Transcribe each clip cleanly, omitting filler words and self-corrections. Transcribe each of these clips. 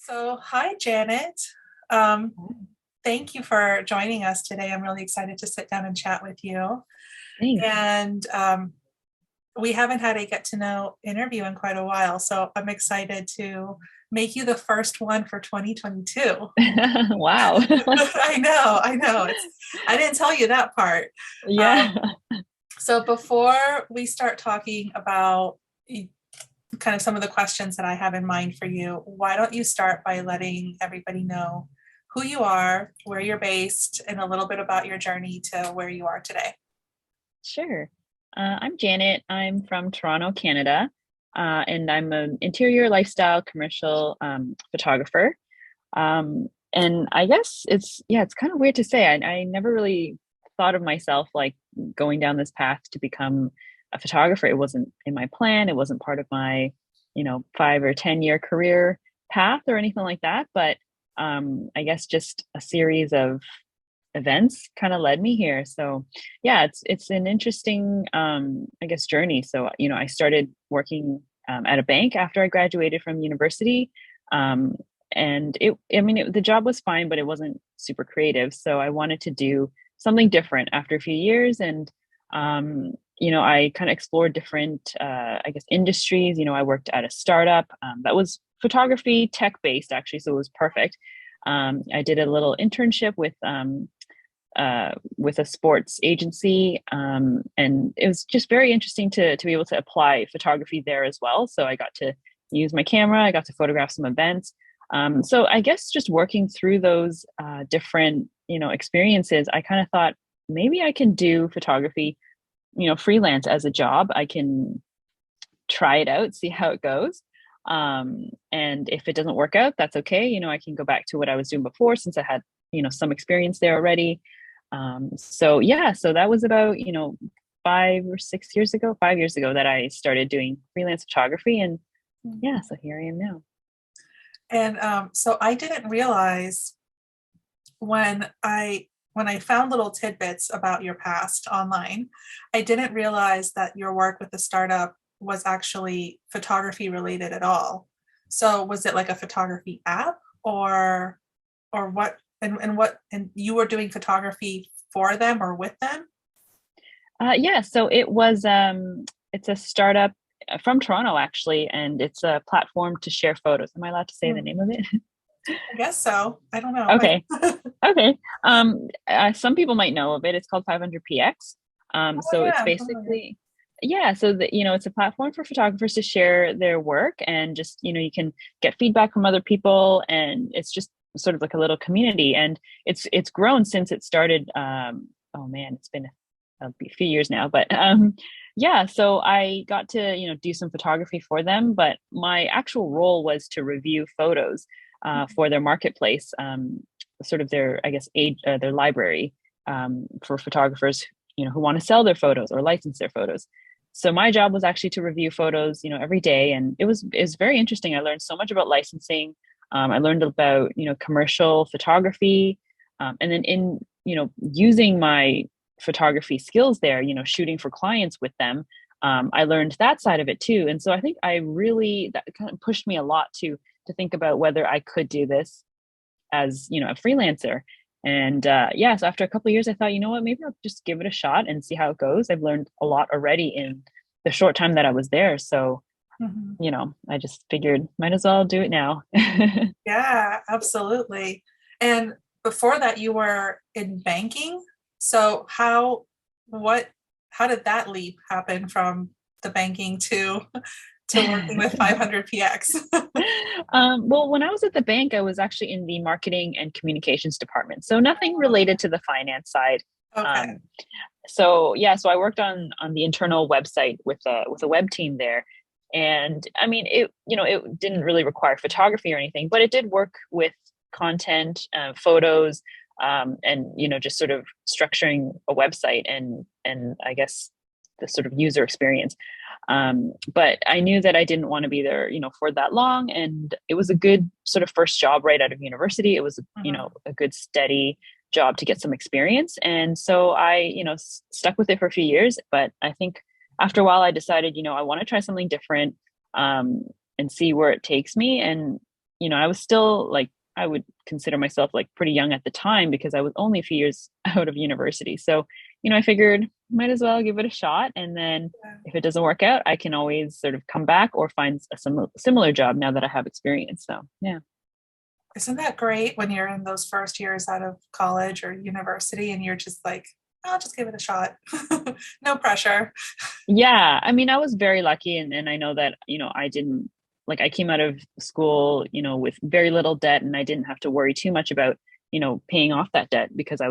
So, hi, Janet. Um, Thank you for joining us today. I'm really excited to sit down and chat with you. Thanks. And we haven't had a get to know interview in quite a while, so I'm excited to make you the first one for 2022. Wow. I know. I didn't tell you that part. Um, Yeah. so before we start talking about kind of some of the questions that I have in mind for you, why don't you start by letting everybody know who you are, where you're based, and a little bit about your journey to where you are today? Sure. I'm Janet. I'm from Toronto, Canada, and I'm an interior lifestyle commercial photographer. And I guess it's kind of weird to say. I never really thought of myself like going down this path to become a photographer. It wasn't in my plan. It wasn't part of my, 5 or 10 year career path or anything like that. But I guess just a series of events kind of led me here. So yeah, it's an interesting I guess journey. So I started working at a bank after I graduated from university. Um, and the job was fine, but it wasn't super creative. So I wanted to do something different after a few years. And I kind of explored different I guess industries. I worked at a startup that was photography tech based actually, so it was perfect. I did a little internship with a sports agency. And it was just very interesting to be able to apply photography there as well. So I got to use my camera, I got to photograph some events. So I guess just working through those different, experiences, I kind of thought maybe I can do photography, freelance as a job. I can try it out, see how it goes. And if it doesn't work out, that's okay. I can go back to what I was doing before since I had, some experience there already. So yeah, so that was about, 5 or 6 years ago, 5 years ago that I started doing freelance photography. And yeah, so here I am now. And so I didn't realize when I found little tidbits about your past online, I didn't realize that your work with the startup was actually photography related at all. So was it like a photography app or what and you were doing photography for them or with them? Yeah, so it's a startup from Toronto actually, and it's a platform to share photos. Am I allowed to say the Hmm, name of it? I guess so. I don't know. Okay. Okay. Some people might know of it. It's called 500px. Oh So yeah, it's I'm familiar. basically, yeah. So it's a platform for photographers to share their work, and just you can get feedback from other people, and it's just sort of like a little community. And it's grown since it started. Oh man, it's been a few years now, but yeah. So I got to do some photography for them, but my actual role was to review photos for their marketplace. Sort of their, I guess, their library for photographers, who want to sell their photos or license their photos. So my job was actually to review photos, every day, and it was very interesting. I learned so much about licensing. I learned about commercial photography, and then in using my photography skills there, shooting for clients with them. I learned that side of it too, and so I think that kind of pushed me a lot to think about whether I could do this as a freelancer. And yeah, so after a couple of years, I thought, you know what, maybe I'll just give it a shot and see how it goes. I've learned a lot already in the short time that I was there. So, Mhm. I just figured might as well do it now. Yeah, absolutely. And before that, you were in banking. So what, how did that leap happen from the banking to working with 500px? Well, when I was at the bank, I was actually in the marketing and communications department, so nothing related to the finance side. Okay. Um, so yeah, so I worked on the internal website with a web team there, and I mean it didn't really require photography or anything, but it did work with content, photos, and just sort of structuring a website and I guess the sort of user experience. But I knew that I didn't want to be there, for that long. And it was a good sort of first job right out of university. It was, Mhm. a good steady job to get some experience. And so I, stuck with it for a few years. But I think after a while, I decided, I want to try something different, and see where it takes me. And I was still like, I would consider myself like pretty young at the time because I was only a few years out of university. So, I figured might as well give it a shot. And then Yeah. if it doesn't work out, I can always sort of come back or find a similar job now that I have experience. So, yeah. Isn't that great when you're in those first years out of college or university and you're just like, I'll just give it a shot. No pressure. Yeah, I mean, I was very lucky, and I know that, I didn't like I came out of school, with very little debt, and I didn't have to worry too much about, paying off that debt because I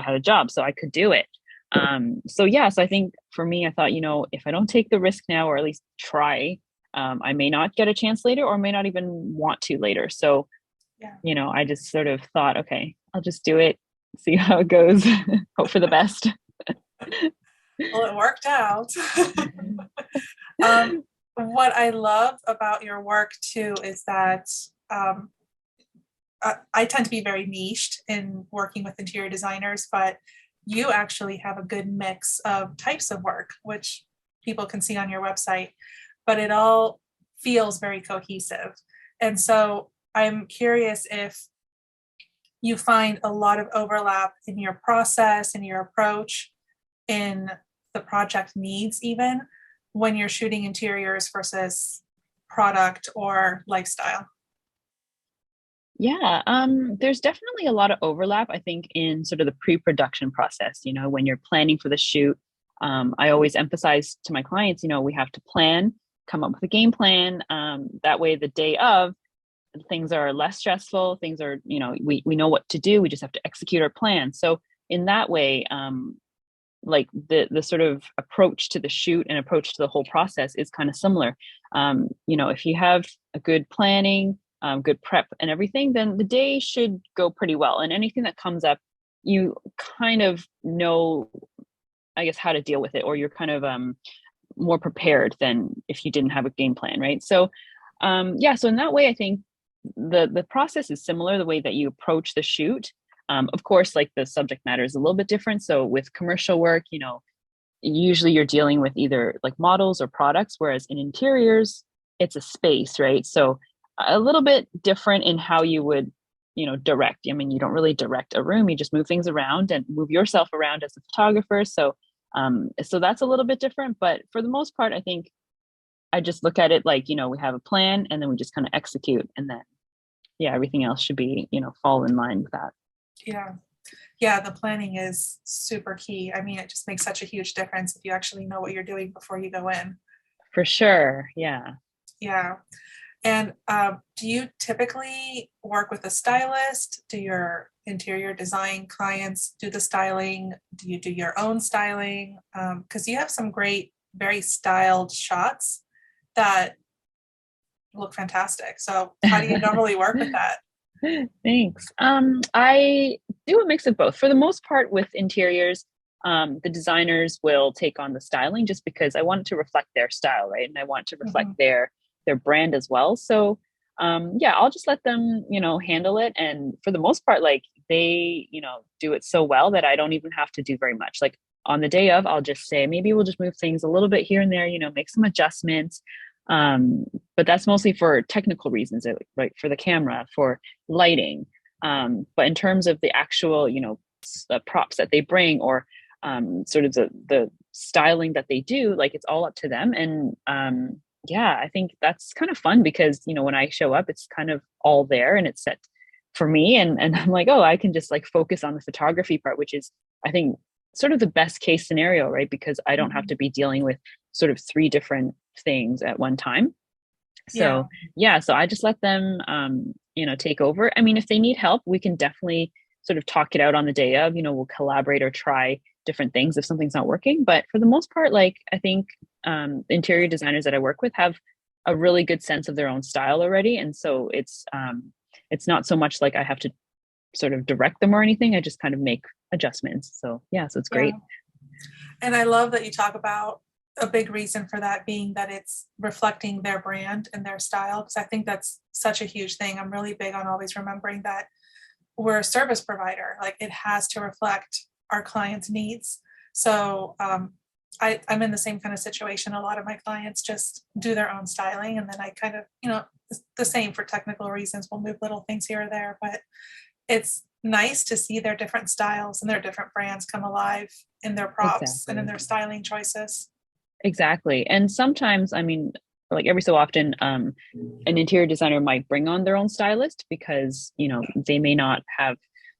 had a job, so I could do it. So yeah, so I think for me, I thought, if I don't take the risk now, or at least try, I may not get a chance later, or may not even want to later. So, Yeah. I just sort of thought, okay, I'll just do it, see how it goes, hope for the best. Well, it worked out. What I love about your work too is that um, I tend to be very niched in working with interior designers, but you actually have a good mix of types of work, which people can see on your website, but it all feels very cohesive. And so I'm curious if you find a lot of overlap in your process and your approach in the project needs, even when you're shooting interiors versus product or lifestyle. Yeah, there's definitely a lot of overlap, I think, in sort of the pre-production process. When you're planning for the shoot, I always emphasize to my clients, we have to plan, come up with a game plan. That way, the day of, things are less stressful. Things are, we know what to do. We just have to execute our plan. So in that way, like the sort of approach to the shoot and approach to the whole process is kind of similar. If you have a good planning, good prep and everything, then the day should go pretty well. And anything that comes up, you kind of know, I guess, how to deal with it, or you're kind of more prepared than if you didn't have a game plan, right? So, yeah. So in that way, I think the process is similar. The way that you approach the shoot, of course, like the subject matter is a little bit different. So with commercial work, usually you're dealing with either like models or products, whereas in interiors, it's a space, right? So a little bit different in how you would, direct. I mean, you don't really direct a room, you just move things around and move yourself around as a photographer. So that's a little bit different. But for the most part, I think I just look at it like, we have a plan and then we just kind of execute. And then, yeah, everything else should be, fall in line with that. Yeah. Yeah, the planning is super key. I mean, it just makes such a huge difference if you actually know what you're doing before you go in. For sure. Yeah. Yeah. And do you typically work with a stylist? Do your interior design clients do the styling? Do you do your own styling? Because you have some great, very styled shots that look fantastic. So how do you normally work with that? Thanks. I do a mix of both. For the most part, with interiors, the designers will take on the styling just because I want it to reflect their style, right? And I want to reflect Mhm. their brand as well. So, yeah, I'll just let them, handle it. And for the most part, like they, do it so well that I don't even have to do very much. Like on the day of, I'll just say maybe we'll just move things a little bit here and there, make some adjustments. Um, but that's mostly for technical reasons, right? For the camera, for lighting. But in terms of the actual, props that they bring, or sort of the styling that they do, like it's all up to them. And yeah, I think that's kind of fun because, when I show up, it's kind of all there and it's set for me. And I'm like, oh, I can just like focus on the photography part, which is, I think, sort of the best case scenario, right? Because I don't have Mhm. to be dealing with sort of three different things at one time. Yeah. So yeah, so I just let them, take over. I mean, if they need help, we can definitely sort of talk it out on the day of, we'll collaborate or try different things if something's not working. But for the most part, like I think interior designers that I work with have a really good sense of their own style already. And so it's not so much like I have to sort of direct them or anything. I just kind of make adjustments. So yeah, so it's Yeah. great. And I love that you talk about a big reason for that being that it's reflecting their brand and their style, because I think that's such a huge thing. I'm really big on always remembering that we're a service provider. Like it has to reflect our clients' needs. So I'm in the same kind of situation. A lot of my clients just do their own styling, and then I kind of, the same for technical reasons. We'll move little things here or there, but it's nice to see their different styles and their different brands come alive in their props and in Exactly. their styling choices. Exactly. And sometimes, I mean, like every so often, an interior designer might bring on their own stylist because, they may not have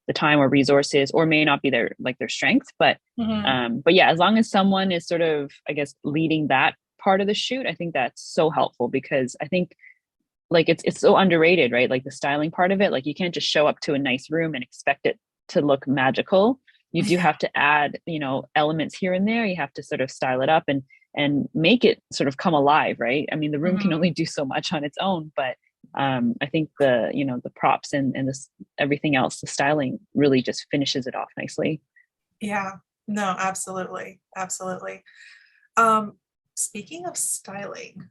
the time or resources or may not be their strength. Mhm. But yeah, as long as someone is sort of, I guess, leading that part of the shoot, I think that's so helpful because I think like it's so underrated, right? Like the styling part of it, like you can't just show up to a nice room and expect it to look magical. You do Yeah. have to add, elements here and there. You have to sort of style it up and make it sort of come alive, right? I mean, the room can Mhm. only do so much on its own, but I think the props and this everything else, the styling really just finishes it off nicely. Yeah. No, absolutely. Absolutely. Um, Speaking of styling,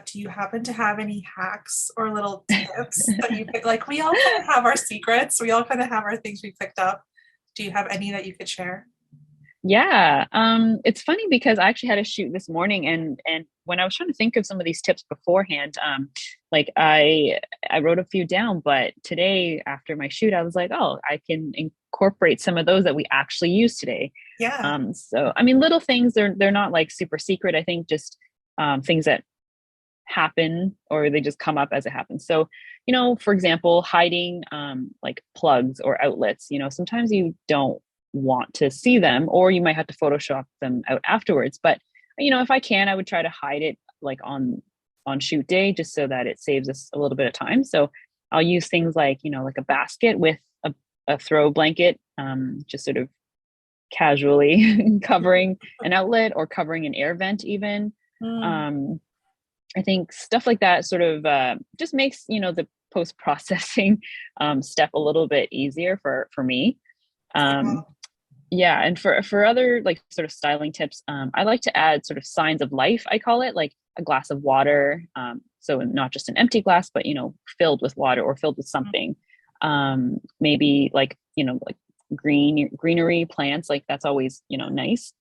do you happen to have any hacks or little tips that you pick? Like we all kind of have our secrets. We all kind of have our things we picked up. Do you have any that you could share? Yeah, it's funny because I actually had a shoot this morning, and when I was trying to think of some of these tips beforehand, like I wrote a few down, but today after my shoot, I was like, oh, I can incorporate some of those that we actually use today. Yeah. So I mean, little things, they're not like super secret. I think just things that happen or they just come up as it happens. So, for example, hiding like plugs or outlets, sometimes you don't want to see them or you might have to Photoshop them out afterwards. But, if I can, I would try to hide it like on shoot day just so that it saves us a little bit of time. So I'll use things like, like a basket with a throw blanket, just sort of casually covering an outlet or covering an air vent even. Mm, Um, I think stuff like that sort of just makes the post processing step a little bit easier for me. yeah. Um, yeah, and for other like sort of styling tips, I like to add sort of signs of life. I call it like a glass of water, so not just an empty glass, but filled with water or filled with Mm, something. Maybe like like greenery plants, like that's always nice.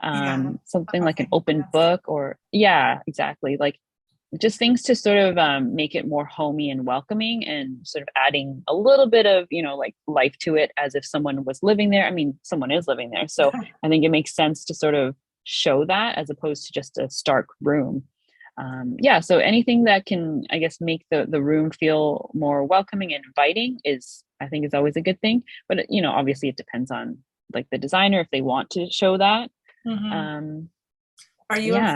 yeah. Something like an Okay. open Fantastic. book or yeah, exactly, like just things to sort of make it more homey and welcoming and sort of adding a little bit of like life to it as if someone was living there. I mean, someone is living there, so I think it makes sense to sort of show that as opposed to just a stark room. Yeah, so anything that can, I guess, make the room feel more welcoming and inviting is, I think, is always a good thing. But obviously it depends on like the designer if they want to show that. Mhm. um Are yeah.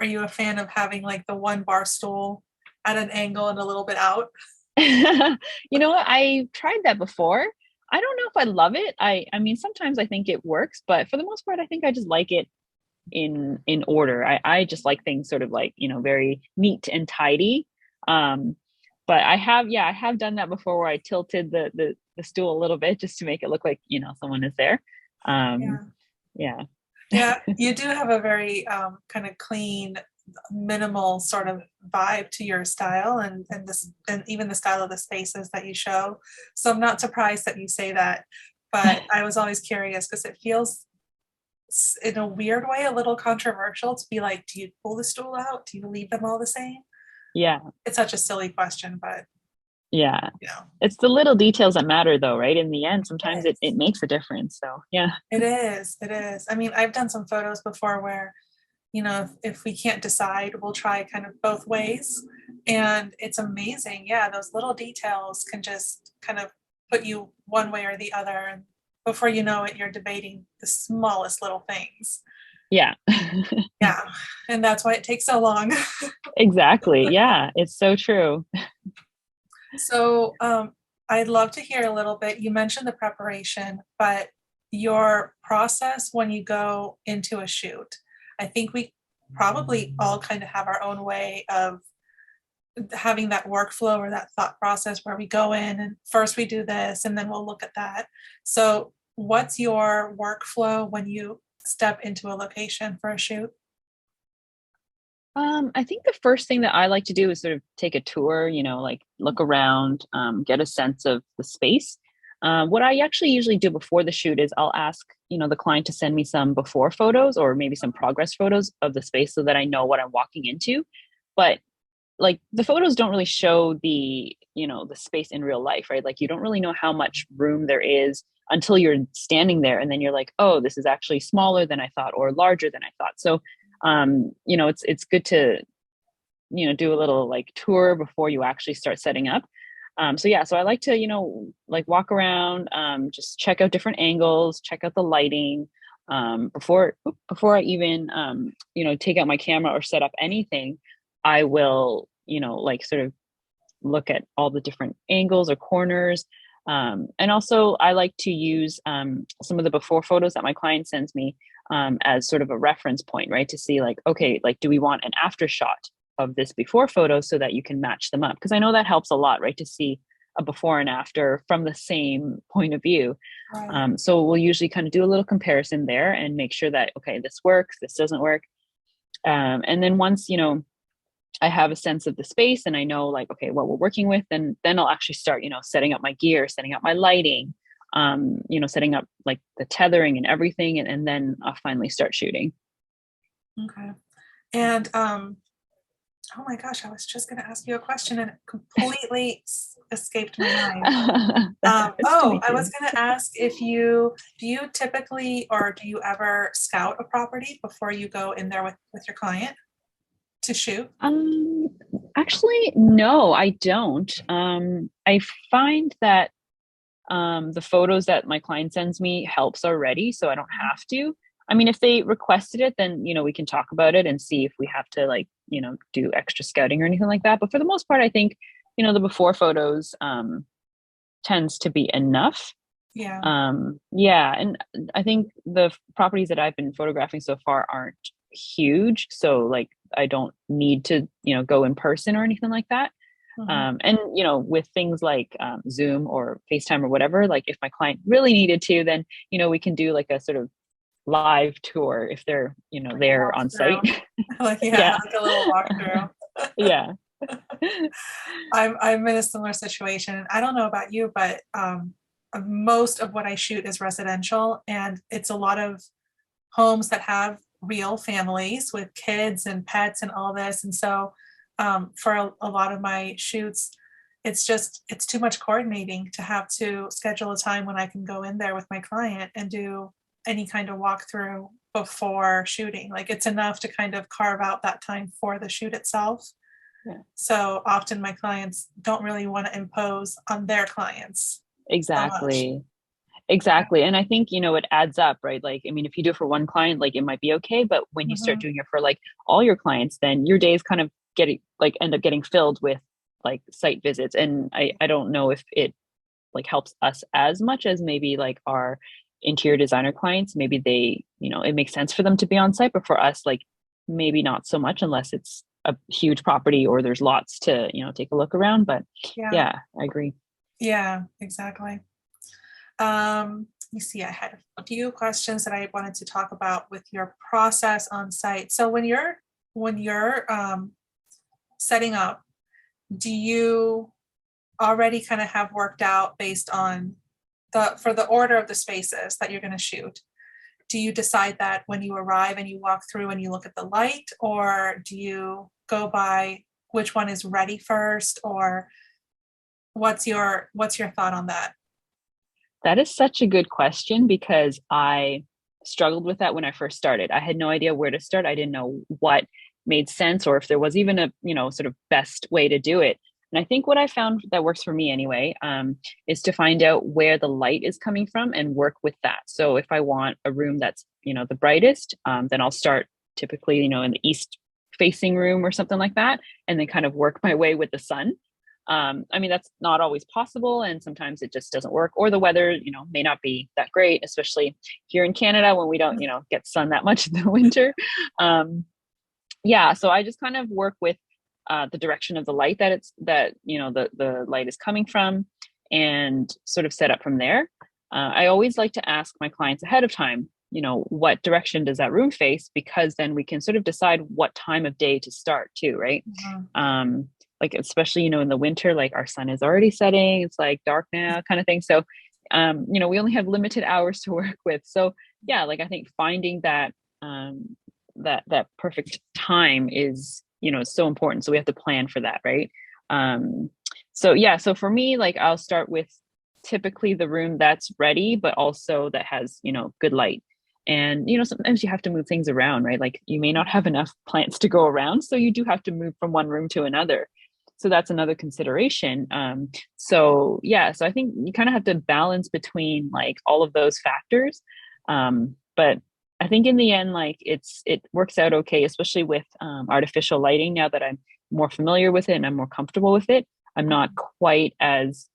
you a fan of having like the one bar stool at an angle and a little bit out? What? I tried that before. I don't know if I love it. I mean, sometimes I think it works, but for the most part, I think I just like it in order. I just like things sort of like, very neat and tidy. Um, but I have done that before where I tilted the stool a little bit just to make it look like, someone is there. Um, Yeah. yeah. Yeah, you do have a very kind of clean, minimal sort of vibe to your style and this and even the style of the spaces that you show. So I'm not surprised that you say that, but I was always curious because it feels in a weird way a little controversial to be like, do you pull the stool out? Do you leave them all the same? Yeah. It's such a silly question, but Yeah. you know, It's the little details that matter though, right? In the end, it sometimes it is. makes a difference. So yeah. It is. It is. I mean, I've done some photos before where if we can't decide, we'll try kind of both ways. And it's amazing. Yeah, those little details can just kind of put you one way or the other. And before you know it, you're debating the smallest little things. Yeah. Yeah. And that's why it takes so long. Exactly. Yeah, it's so true. So I'd love to hear a little bit. You mentioned the preparation, but your process when you go into a shoot. I think we probably all kind of have our own way of having that workflow or that thought process where we go in and first we do this and then we'll look at that. So, what's your workflow when you step into a location for a shoot? I think the first thing that I like to do is sort of take a tour, like look around, get a sense of the space. What I actually usually do before the shoot is I'll ask, the client to send me some before photos or maybe some progress photos of the space so that I know what I'm walking into. But like the photos don't really show the, the space in real life, right? Like you don't really know how much room there is until you're standing there, and then you're like, oh, this is actually smaller than I thought or larger than I thought. So it's good to, do a little like tour before you actually start setting up. So yeah, so I like to, like walk around, just check out different angles, check out the lighting, before I even, take out my camera or set up anything. I will, like sort of look at all the different angles or corners. And also I like to use, some of the before photos that my client sends me, as sort of a reference point, right? To see like, okay, like, do we want an after shot of this before photo so that you can match them up? Because I know that helps a lot, right? To see a before and after from the same point of view. Right. So we'll usually kind of do a little comparison there and make sure that, okay, this works, this doesn't work. And then once, I have a sense of the space and I know like, okay, what we're working with, then I'll actually start, setting up my gear, setting up my lighting, setting up like the tethering and everything. And then I'll finally start shooting. Okay. And oh my gosh, I was just going to ask you a question and it completely escaped my mind. That happens to me I was too. going to ask if do you typically or do you ever scout a property before you go in there with your client to shoot? Um, Actually, no, I don't. I find that the photos that my client sends me helps already, so I don't have to. I mean, if they requested it, then we can talk about it and see if we have to like do extra scouting or anything like that. But for the most part, I think the before photos tends to be enough. Yeah. Yeah, and I think the properties that I've been photographing so far aren't huge, so like I don't need to go in person or anything like that. Mhm. And with things like Zoom or FaceTime or whatever, like if my client really needed to, then we can do like a sort of live tour if they're Like a there on site. walkthrough. Like, yeah, Yeah, like a little walkthrough. yeah. I'm in a similar situation. I don't know about you, but most of what I shoot is residential, and it's a lot of homes that have real families with kids and pets and all this. And so for a lot of my shoots, it's too much coordinating to have to schedule a time when I can go in there with my client and do any kind of walkthrough before shooting. Like it's enough to kind of carve out that time for the shoot itself. Yeah. So often my clients don't really want to impose on their clients so much. Exactly. Exactly. And I think, it adds up, right? Like, I mean, if you do it for one client, like it might be okay. But when you start Mhm. doing it for like all your clients, then your days kind of end up getting filled with like site visits. And I don't know if it like helps us as much as maybe like our interior designer clients. Maybe they, it makes sense for them to be on site, but for us, like maybe not so much unless it's a huge property or there's lots to, take a look around. But Yeah, yeah, I agree. yeah, exactly. Let me see, I had a few questions that I wanted to talk about with your process on site. So when you're setting up, do you already kind of have worked out based on for the order of the spaces that you're going to shoot? Do you decide that when you arrive and you walk through and you look at the light, or do you go by which one is ready first, or what's your thought on that? That is such a good question because I struggled with that when I first started. I had no idea where to start. I didn't know what made sense or if there was even a, sort of best way to do it. And I think what I found that works for me anyway, is to find out where the light is coming from and work with that. So if I want a room that's, the brightest, then I'll start typically, in the east facing room or something like that, and then kind of work my way with the sun. I mean, that's not always possible, and sometimes it just doesn't work, or the weather, may not be that great, especially here in Canada when we don't, get sun that much in the winter. Um, yeah, so I just kind of work with the direction of the light that the light is coming from, and sort of set up from there. I always like to ask my clients ahead of time, what direction does that room face, because then we can sort of decide what time of day to start too, right? Mhm. Like especially in the winter, like our sun is already setting, it's like dark now kind of thing. So we only have limited hours to work with. So yeah, like I think finding that that perfect time is so important. So we have to plan for that, right? Um, so yeah, so for me, like I'll start with typically the room that's ready, but also that has, good light. And, sometimes you have to move things around, right? Like you may not have enough plants to go around. So you do have to move from one room to another. So that's another consideration. So yeah, so I think you kind of have to balance between like all of those factors. But I think in the end, like it works out okay, especially with artificial lighting. Now that I'm more familiar with it and I'm more comfortable with it, I'm not quite as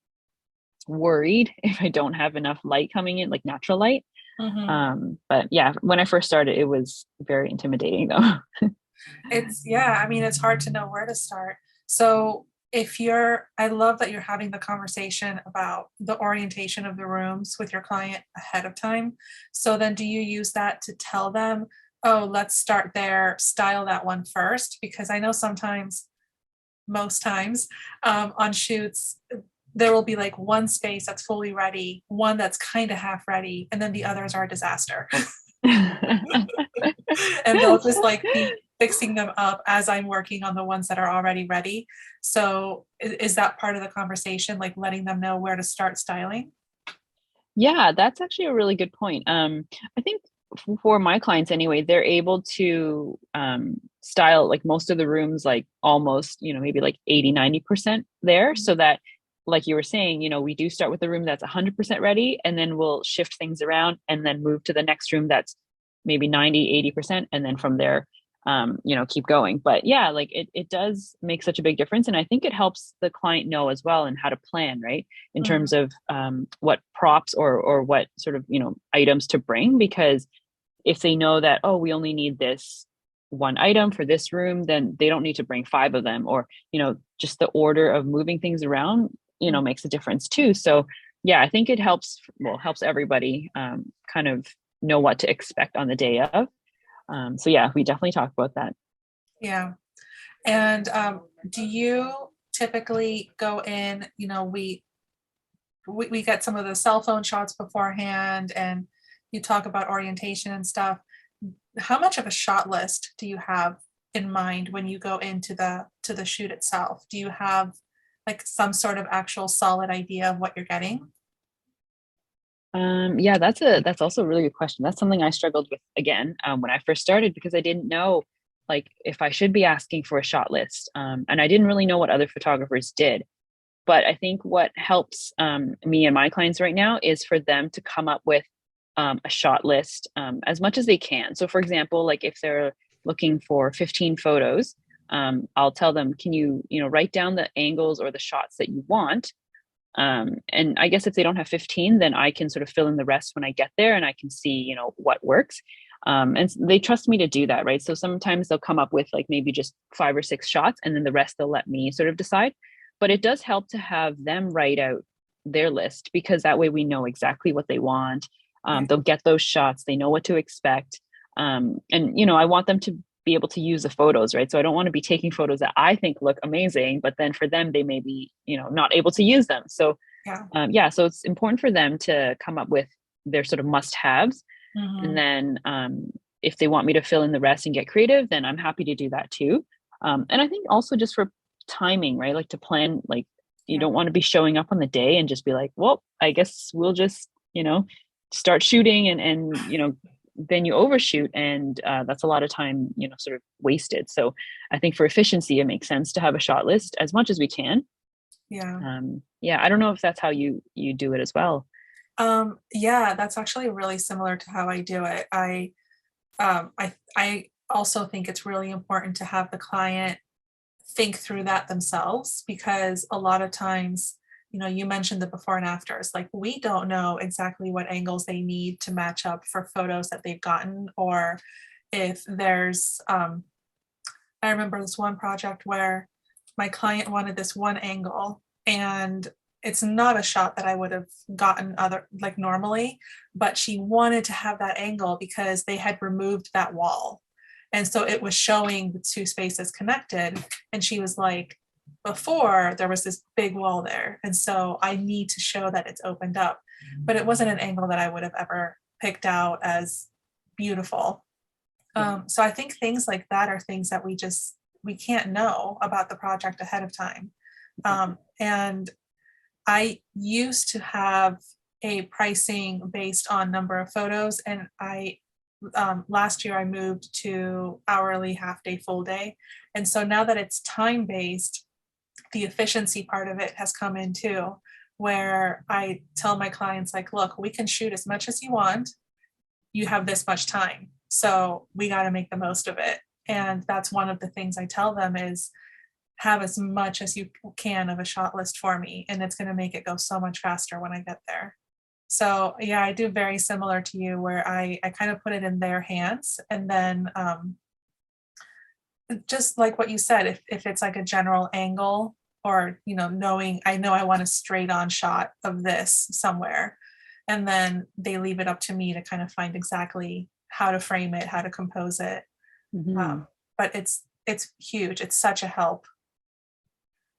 worried if I don't have enough light coming in, like natural light. Mhm. But yeah, when I first started, it was very intimidating though. Yeah, I mean, it's hard to know where to start. So I love that you're having the conversation about the orientation of the rooms with your client ahead of time. So then do you use that to tell them, oh, let's start there, style that one first? Because I know sometimes, most times, on shoots, there will be like one space that's fully ready, one that's kind of half ready, and then the others are a disaster. And they'll just like be fixing them up as I'm working on the ones that are already ready. So is that part of the conversation, like letting them know where to start styling? Yeah, that's actually a really good point. I think for my clients anyway, they're able to style like most of the rooms, like almost, maybe like 80, 90% there. So that, like you were saying, we do start with the room that's 100% ready, and then we'll shift things around and then move to the next room that's maybe 90, 80%. And then from there, keep going. But yeah, like it does make such a big difference. And I think it helps the client know as well and how to plan, right? In terms Mhm. of what props or what sort of items to bring, because if they know that, oh, we only need this one item for this room, then they don't need to bring five of them, or just the order of moving things around Mhm. makes a difference too. So yeah, I think it helps everybody kind of know what to expect on the day of. So yeah, we definitely talk about that. Yeah. And do you typically go in, we get some of the cell phone shots beforehand and you talk about orientation and stuff. How much of a shot list do you have in mind when you go into the shoot itself? Do you have like some sort of actual solid idea of what you're getting? Yeah, that's also a really good question. That's something I struggled with again when I first started, because I didn't know like if I should be asking for a shot list, and I didn't really know what other photographers did. But I think what helps me and my clients right now is for them to come up with a shot list as much as they can. So, for example, like if they're looking for 15 photos, I'll tell them, can you write down the angles or the shots that you want, and I guess if they don't have 15, then I can sort of fill in the rest when I get there and I can see, what works. And they trust me to do that, right? So sometimes they'll come up with like maybe just 5 or 6 shots, and then the rest they'll let me sort of decide. But it does help to have them write out their list, because that way we know exactly what they want. Right. They'll get those shots, they know what to expect. And, I want them to be able to use the photos, right? So I don't want to be taking photos that I think look amazing, but then for them, they may be, not able to use them. So, Yeah. yeah, so it's important for them to come up with their sort of must haves. And Mhm. then if they want me to fill in the rest and get creative, then I'm happy to do that too. And I think also just for timing, right? Like to plan, like you Yeah. don't want to be showing up on the day and just be like, well, I guess we'll just, start shooting, and then you overshoot, and that's a lot of time, sort of wasted. So I think for efficiency, it makes sense to have a shot list as much as we can. Yeah. Yeah, I don't know if that's how you do it as well. Yeah, that's actually really similar to how I do it. I also think it's really important to have the client think through that themselves, because a lot of times, you mentioned the before and afters, like we don't know exactly what angles they need to match up for photos that they've gotten, or if there's I remember this one project where my client wanted this one angle, and it's not a shot that I would have gotten other like normally, but she wanted to have that angle because they had removed that wall. And so it was showing the two spaces connected. And she was like, before there was this big wall there. And so I need to show that it's opened up. But it wasn't an angle that I would have ever picked out as beautiful. So I think things like that are things that we just we can't know about the project ahead of time. And I used to have a pricing based on number of photos, and I last year I moved to hourly, half day, full day. And so now that it's time based, the efficiency part of it has come in too, where I tell my clients, like, look, we can shoot as much as you want. You have this much time. So we got to make the most of it. And that's one of the things I tell them is have as much as you can of a shot list for me. And it's going to make it go so much faster when I get there. So yeah, I do very similar to you where I kind of put it in their hands. And then just like what you said, if it's like a general angle or, knowing, I know I want a straight on shot of this somewhere. And then they leave it up to me to kind of find exactly how to frame it, how to compose it. Mhm. But it's huge. It's such a help.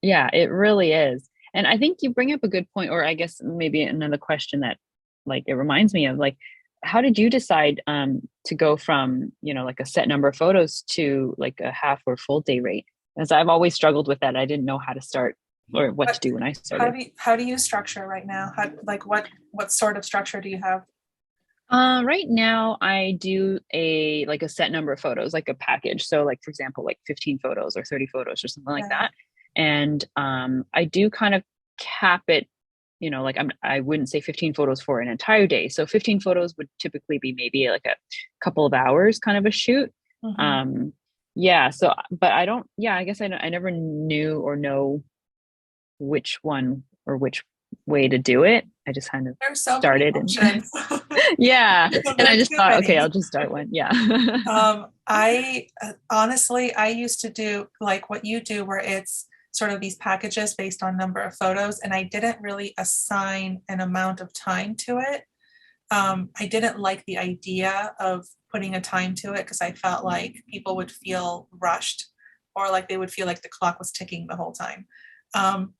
Yeah, it really is. And I think you bring up a good point, or I guess maybe another question that like it reminds me of, like, how did you decide to go from, like a set number of photos to like a half or full day rate? As I've always struggled with that. I didn't know how to start or what to But do when I how started. do you structure right now? How, like what sort of structure do you have? Right now I do a set number of photos, like a package. So like for example, like 15 photos or 30 photos or something like Yeah. that. And I do kind of cap it, like I wouldn't say 15 photos for an entire day. So 15 photos would typically be maybe like a couple of hours kind of a shoot. Mhm. Um yeah, so but I don't yeah, I guess I never knew or know which one or which way to do it. I just kind of There's so many started and options. yeah, and I There's just too thought, okay, I'll many. just start one. Yeah. I honestly, I used to do like what you do, where it's sort of these packages based on number of photos, and I didn't really assign an amount of time to it. I didn't like the idea of putting a time to it because I felt like people would feel rushed or like they would feel like the clock was ticking the whole time. Um,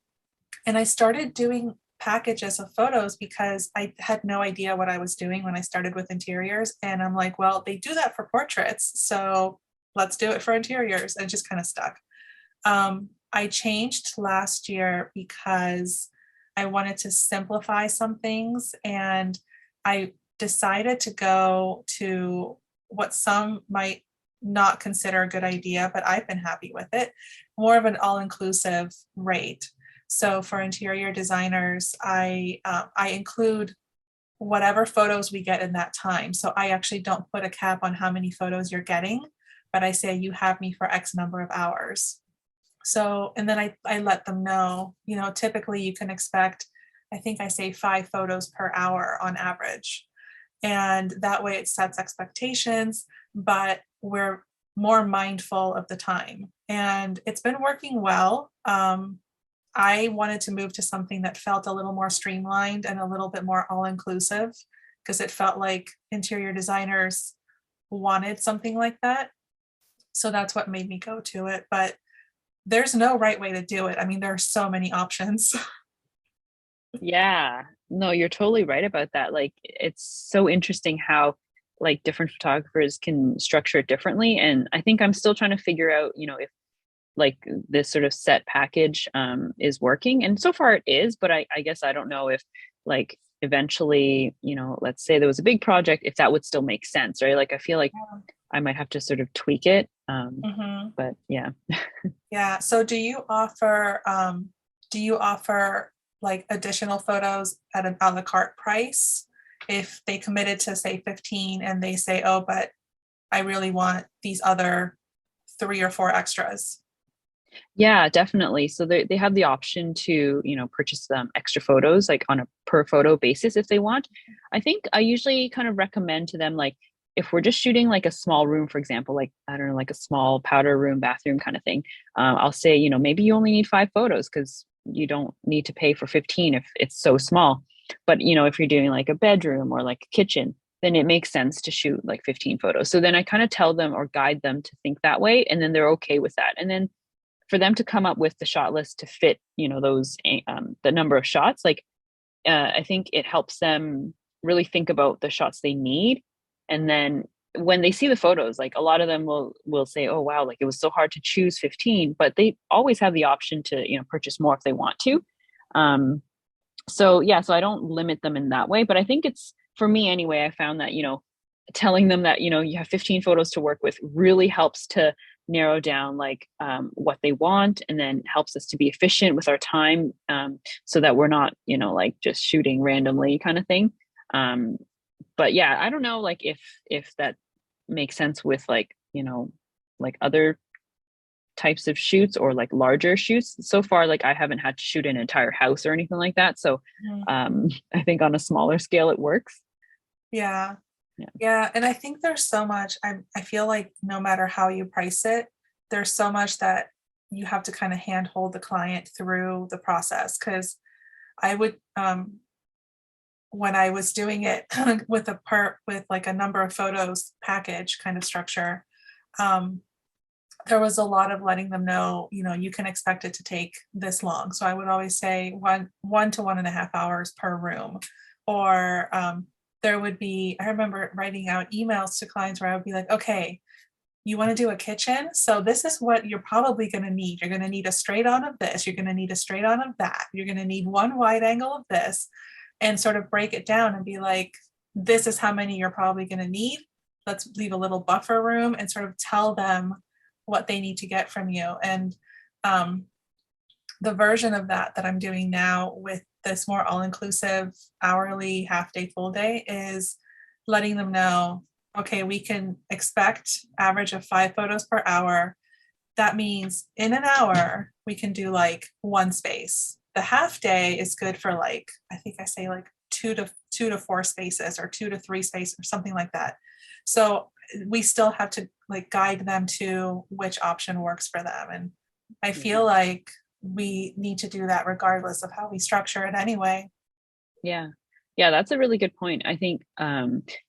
and I started doing packages of photos because I had no idea what I was doing when I started with interiors. And I'm like, well, they do that for portraits. So let's do it for interiors. And it just kind of stuck. I changed last year because I wanted to simplify some things. And I decided to go to what some might not consider a good idea, but I've been happy with it, more of an all-inclusive rate. So for interior designers, I include whatever photos we get in that time. So I actually don't put a cap on how many photos you're getting, but I say you have me for X number of hours. So, and then I let them know, typically you can expect, I think I say 5 photos per hour on average. And that way it sets expectations, but we're more mindful of the time. And it's been working well. I wanted to move to something that felt a little more streamlined and a little bit more all inclusive because it felt like interior designers wanted something like that. So that's what made me go to it. But there's no right way to do it. I mean, there are so many options. Yeah. No, you're totally right about that. Like it's so interesting how like different photographers can structure it differently. And I think I'm still trying to figure out, if like this sort of set package is working. And so far it is, but I guess I don't know if like eventually, let's say there was a big project, if that would still make sense, right? Like I feel like I might have to sort of tweak it. Mhm. But yeah. Yeah. So do you offer like additional photos at an a la carte price if they committed to say 15 and they say, oh, but I really want these other 3 or 4 extras? Yeah, definitely. So they have the option to, purchase extra photos like on a per photo basis if they want. I think I usually kind of recommend to them like if we're just shooting like a small room, for example, like I don't know, like a small powder room, bathroom kind of thing. I'll say, maybe you only need 5 photos because you don't need to pay for 15 if it's so small. But if you're doing like a bedroom or like a kitchen, then it makes sense to shoot like 15 photos. So then I kind of tell them or guide them to think that way, and then they're okay with that. And then for them to come up with the shot list to fit those the number of shots, like I think it helps them really think about the shots they need, and then when they see the photos, like a lot of them will say, oh wow, like it was so hard to choose 15, but they always have the option to, purchase more if they want to. um so yeah, so I don't limit them in that way, but I think it's, for me anyway, I found that, telling them that, you have 15 photos to work with really helps to narrow down like what they want, and then helps us to be efficient with our time, so that we're not, like just shooting randomly kind of thing. um but yeah, I don't know, like if that makes sense with like, like other types of shoots or like larger shoots. So far, like I haven't had to shoot an entire house or anything like that, so Mhm. I think on a smaller scale it works. Yeah. Yeah. Yeah. And I think there's so much, I feel like no matter how you price it, there's so much that you have to kind of handhold the client through the process. Cause I would, when I was doing it with with like a number of photos package kind of structure, um, there was a lot of letting them know, you can expect it to take this long. So I would always say 1 to 1.5 hours per room. Or there would be, I remember writing out emails to clients where I would be like, okay, you want to do a kitchen? So this is what you're probably going to need. You're going to need a straight on of this. You're going to need a straight on of that. You're going to need one wide angle of this, and sort of break it down and be like, this is how many you're probably going to need. Let's leave a little buffer room and sort of tell them what they need to get from you. And um, the version of that I'm doing now with this more all-inclusive hourly, half day, full day is letting them know, okay, we can expect average of 5 photos per hour. That means in an hour, we can do like one space. The half day is good for like, I think I say like two to four spaces, or 2 to 3 spaces, or something like that. So we still have to like guide them to which option works for them. And I feel like we need to do that regardless of how we structure it anyway. Yeah. Yeah, that's a really good point. I think,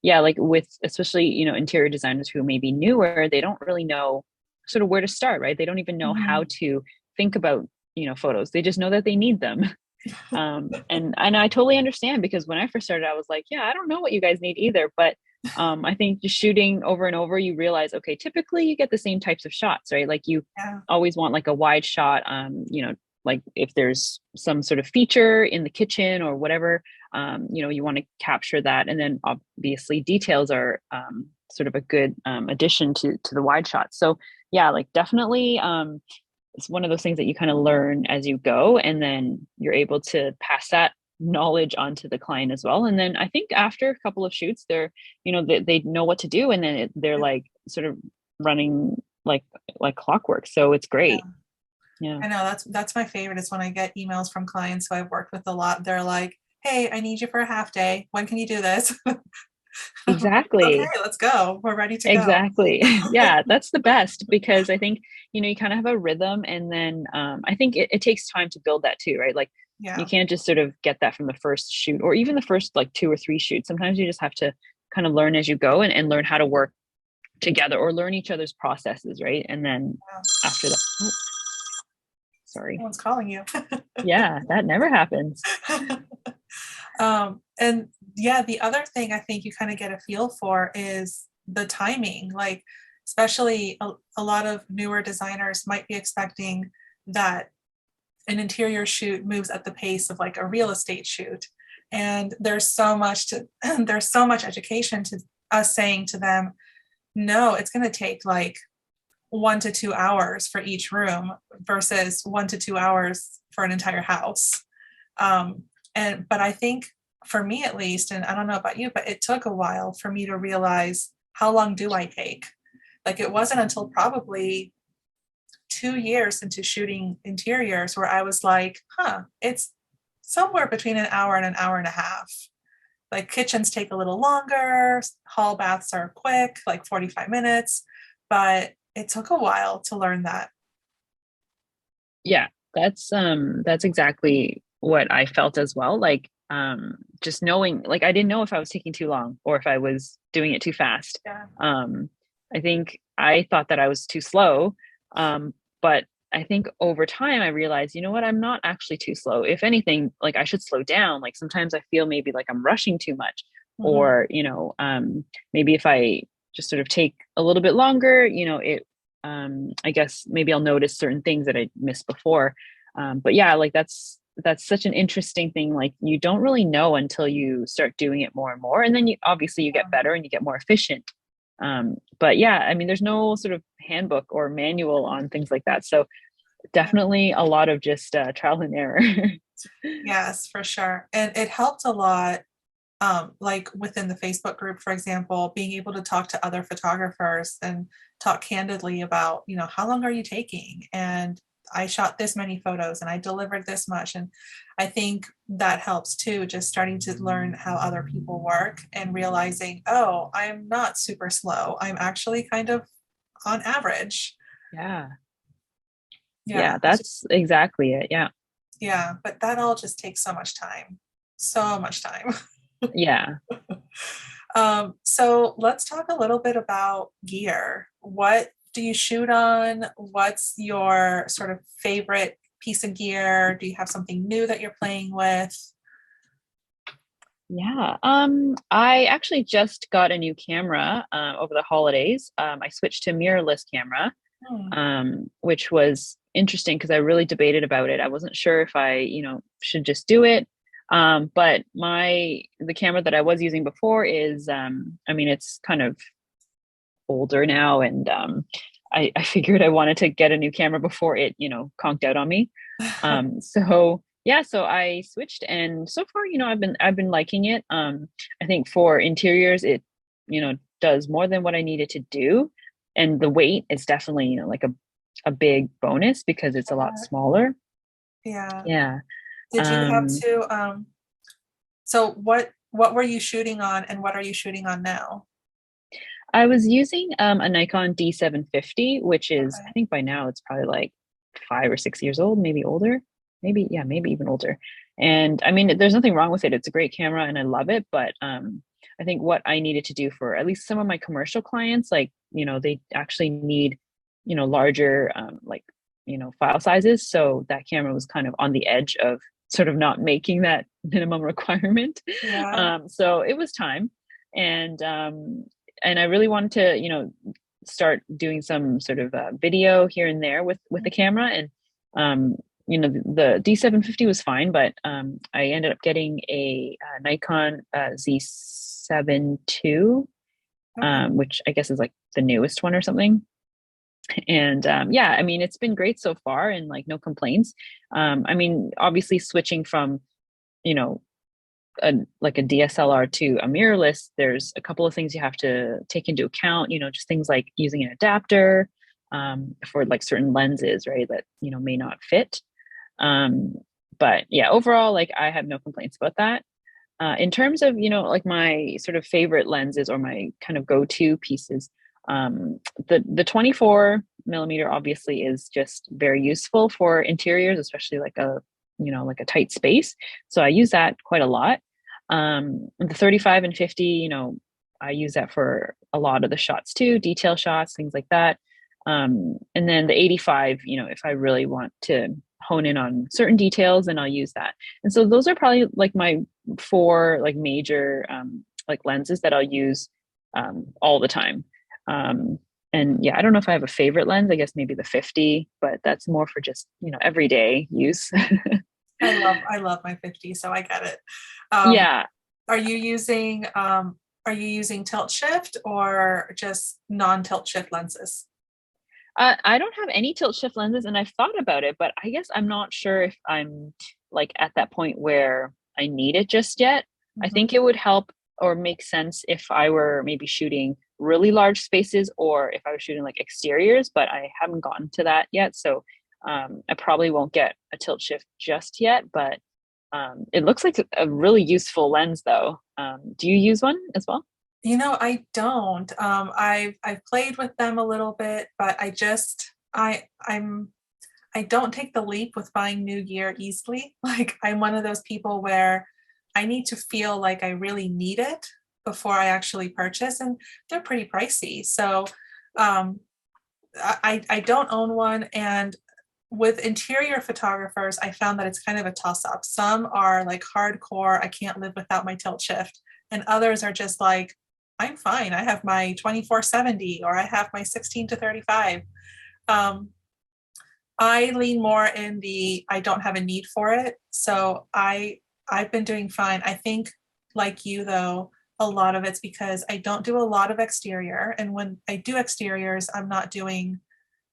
yeah, like with especially, interior designers who may be newer, they don't really know sort of where to start, right? They don't even know how Mhm. to think about, photos. They just know that they need them. And I totally understand, because when I first started, I was like, yeah, I don't know what you guys need either. But I think just shooting over and over, you realize, okay, typically you get the same types of shots, right? Like you Yeah. always want like a wide shot, like if there's some sort of feature in the kitchen or whatever, you want to capture that. And then obviously details are sort of a good addition to the wide shot. So yeah, like definitely, it's one of those things that you kind of learn as you go, and then you're able to pass that knowledge onto the client as well. And then I think after a couple of shoots, they know what to do, and then they're like sort of running like clockwork. So it's great. Yeah. Yeah. I know that's my favorite is when I get emails from clients who I've worked with a lot. They're like, hey, I need you for a half day. When can you do this? Okay, Exactly. let's go. We're ready to go. Exactly. Yeah, that's the best, because I think, you kind of have a rhythm, and then I think it takes time to build that too, right? Like you Yeah. can't just sort of get that from the first shoot, or even the first like 2 or 3 shoots. Sometimes you just have to kind of learn as you go, and learn how to work together, or learn each other's processes, right? And then Yeah. after that, oh, sorry. Someone's calling you. Yeah, that never happens. And yeah, the other thing I think you kind of get a feel for is the timing. Like, especially a lot of newer designers might be expecting that an interior shoot moves at the pace of like a real estate shoot. And there's so much to, there's so much education to us saying to them, no, it's going to take like 1 to 2 hours for each room versus 1 to 2 hours for an entire house. But I think for me at least, and I don't know about you, but it took a while for me to realize, how long do I take? Like it wasn't until probably 2 years into shooting interiors where I was like, it's somewhere between an hour and an hour and a half. Like kitchens take a little longer, hall baths are quick, like 45 minutes, but it took a while to learn that. Yeah, that's exactly what I felt as well. Like just knowing, like I didn't know if I was taking too long or if I was doing it too fast. Yeah. Um I think I thought that I was too slow. But I think over time I realized, you know what, I'm not actually too slow. If anything, like I should slow down. Like sometimes I feel maybe like I'm rushing too much, Mhm. or maybe if I just sort of take a little bit longer, it I guess maybe I'll notice certain things that I missed before. But yeah, like that's such an interesting thing. Like you don't really know until you start doing it more and more. And then you obviously you get better and you get more efficient. But yeah, I mean, there's no sort of handbook or manual on things like that. So Yeah. definitely a lot of just trial and error. Yes, for sure. And it helped a lot, like within the Facebook group, for example, being able to talk to other photographers and talk candidly about, how long are you taking? And I shot this many photos and I delivered this much. And I think that helps too, just starting to learn how other people work and realizing, oh, I'm not super slow. I'm actually kind of on average. Yeah. Yeah. Yeah, that's exactly it. Yeah. Yeah. But that all just takes so much time. So much time. Yeah. So let's talk a little bit about gear. What do you shoot on? What's your sort of favorite piece of gear? Do you have something new that you're playing with? Yeah. I actually just got a new camera over the holidays. I switched to mirrorless camera, Hmm, which was interesting because I really debated about it. I wasn't sure if I, should just do it. But the camera that I was using before is, I mean, it's kind of older now, and I figured I wanted to get a new camera before it, conked out on me. So yeah, so I switched, and so far, I've been liking it. I think for interiors, it does more than what I needed to do, and the weight is definitely like a big bonus because it's a lot smaller. yeah. Yeah. Did you have Um, to, so what were you shooting on and what are you shooting on now? I was using a Nikon D750, which is, I Okay. think by now it's probably like 5 or 6 years old, maybe older, maybe, yeah, maybe even older. And I mean, there's nothing wrong with it. It's a great camera and I love it. But I think what I needed to do for at least some of my commercial clients, like, they actually need, larger, like, file sizes. So that camera was kind of on the edge of sort of not making that minimum requirement. Yeah. So it was time. And and I really wanted to, start doing some sort of video here and there with the camera. And the D750 was fine, but I ended up getting a Nikon Z7 II, Okay. which I guess is like the newest one or something. And yeah, I mean, it's been great so far, and like no complaints. I mean, obviously switching from you know like a DSLR to a mirrorless, there's a couple of things you have to take into account, just things like using an adapter for like certain lenses, right, that, may not fit. Um, but yeah, overall, like I have no complaints about that. In terms of, like my sort of favorite lenses or my kind of go-to pieces, the 24 millimeter obviously is just very useful for interiors, especially like like a tight space. So I use that quite a lot. The 35 and 50, I use that for a lot of the shots too, detail shots, things like that. And then the 85, if I really want to hone in on certain details, then I'll use that. And so those are probably like my four like major like lenses that I'll use all the time. Um, and yeah, I don't know if I have a favorite lens. I guess maybe the 50, but that's more for just, everyday use. I love my 50, so I get it. Um, Yeah. are you using tilt shift or just non-tilt shift lenses? I don't have any tilt shift lenses, and I've thought about it, but I guess I'm not sure if I'm like at that point where I need it just yet. I Mhm. think it would help or make sense if I were maybe shooting really large spaces or if I was shooting like exteriors, but I haven't gotten to that yet. So I probably won't get a tilt shift just yet, but it looks like a really useful lens though. Do you use one as well? I don't. I've played with them a little bit, but I don't take the leap with buying new gear easily. Like I'm one of those people where I need to feel like I really need it before I actually purchase, and they're pretty pricey. So um, I don't own one, and with interior photographers, I found that it's kind of a toss up. Some are like hardcore, I can't live without my tilt shift, and others are just like, I'm fine. I have my 24-70 or I have my 16-35. Um, I lean more in the I don't have a need for it. So I've been doing fine. I think like you though, a lot of it's because I don't do a lot of exterior. And when I do exteriors, I'm not doing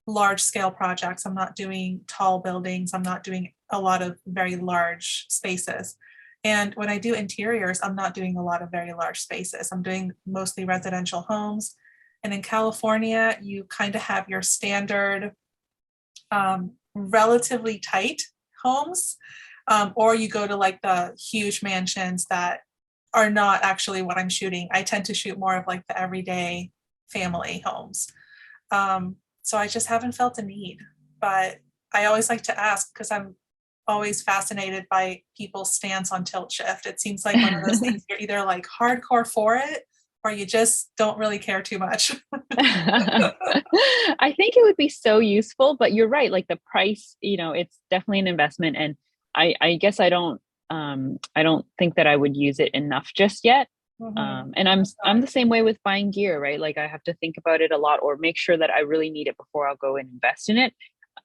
large scale projects. I'm not doing tall buildings. I'm not doing a lot of very large spaces. And when I do interiors, I'm not doing a lot of very large spaces. I'm doing mostly residential homes. And in California, you kind of have your standard relatively tight homes, or you go to like the huge mansions that are not actually what I'm shooting. I tend to shoot more of like the everyday family homes. So I just haven't felt a need, but I always like to ask because I'm always fascinated by people's stance on tilt shift. It seems like one of those things you're either like hardcore for it or you just don't really care too much. I think it would be so useful, but you're right. Like the price, it's definitely an investment. And I guess I don't think that I would use it enough just yet. Mhm. And I'm the same way with buying gear, right? Like I have to think about it a lot or make sure that I really need it before I'll go and invest in it.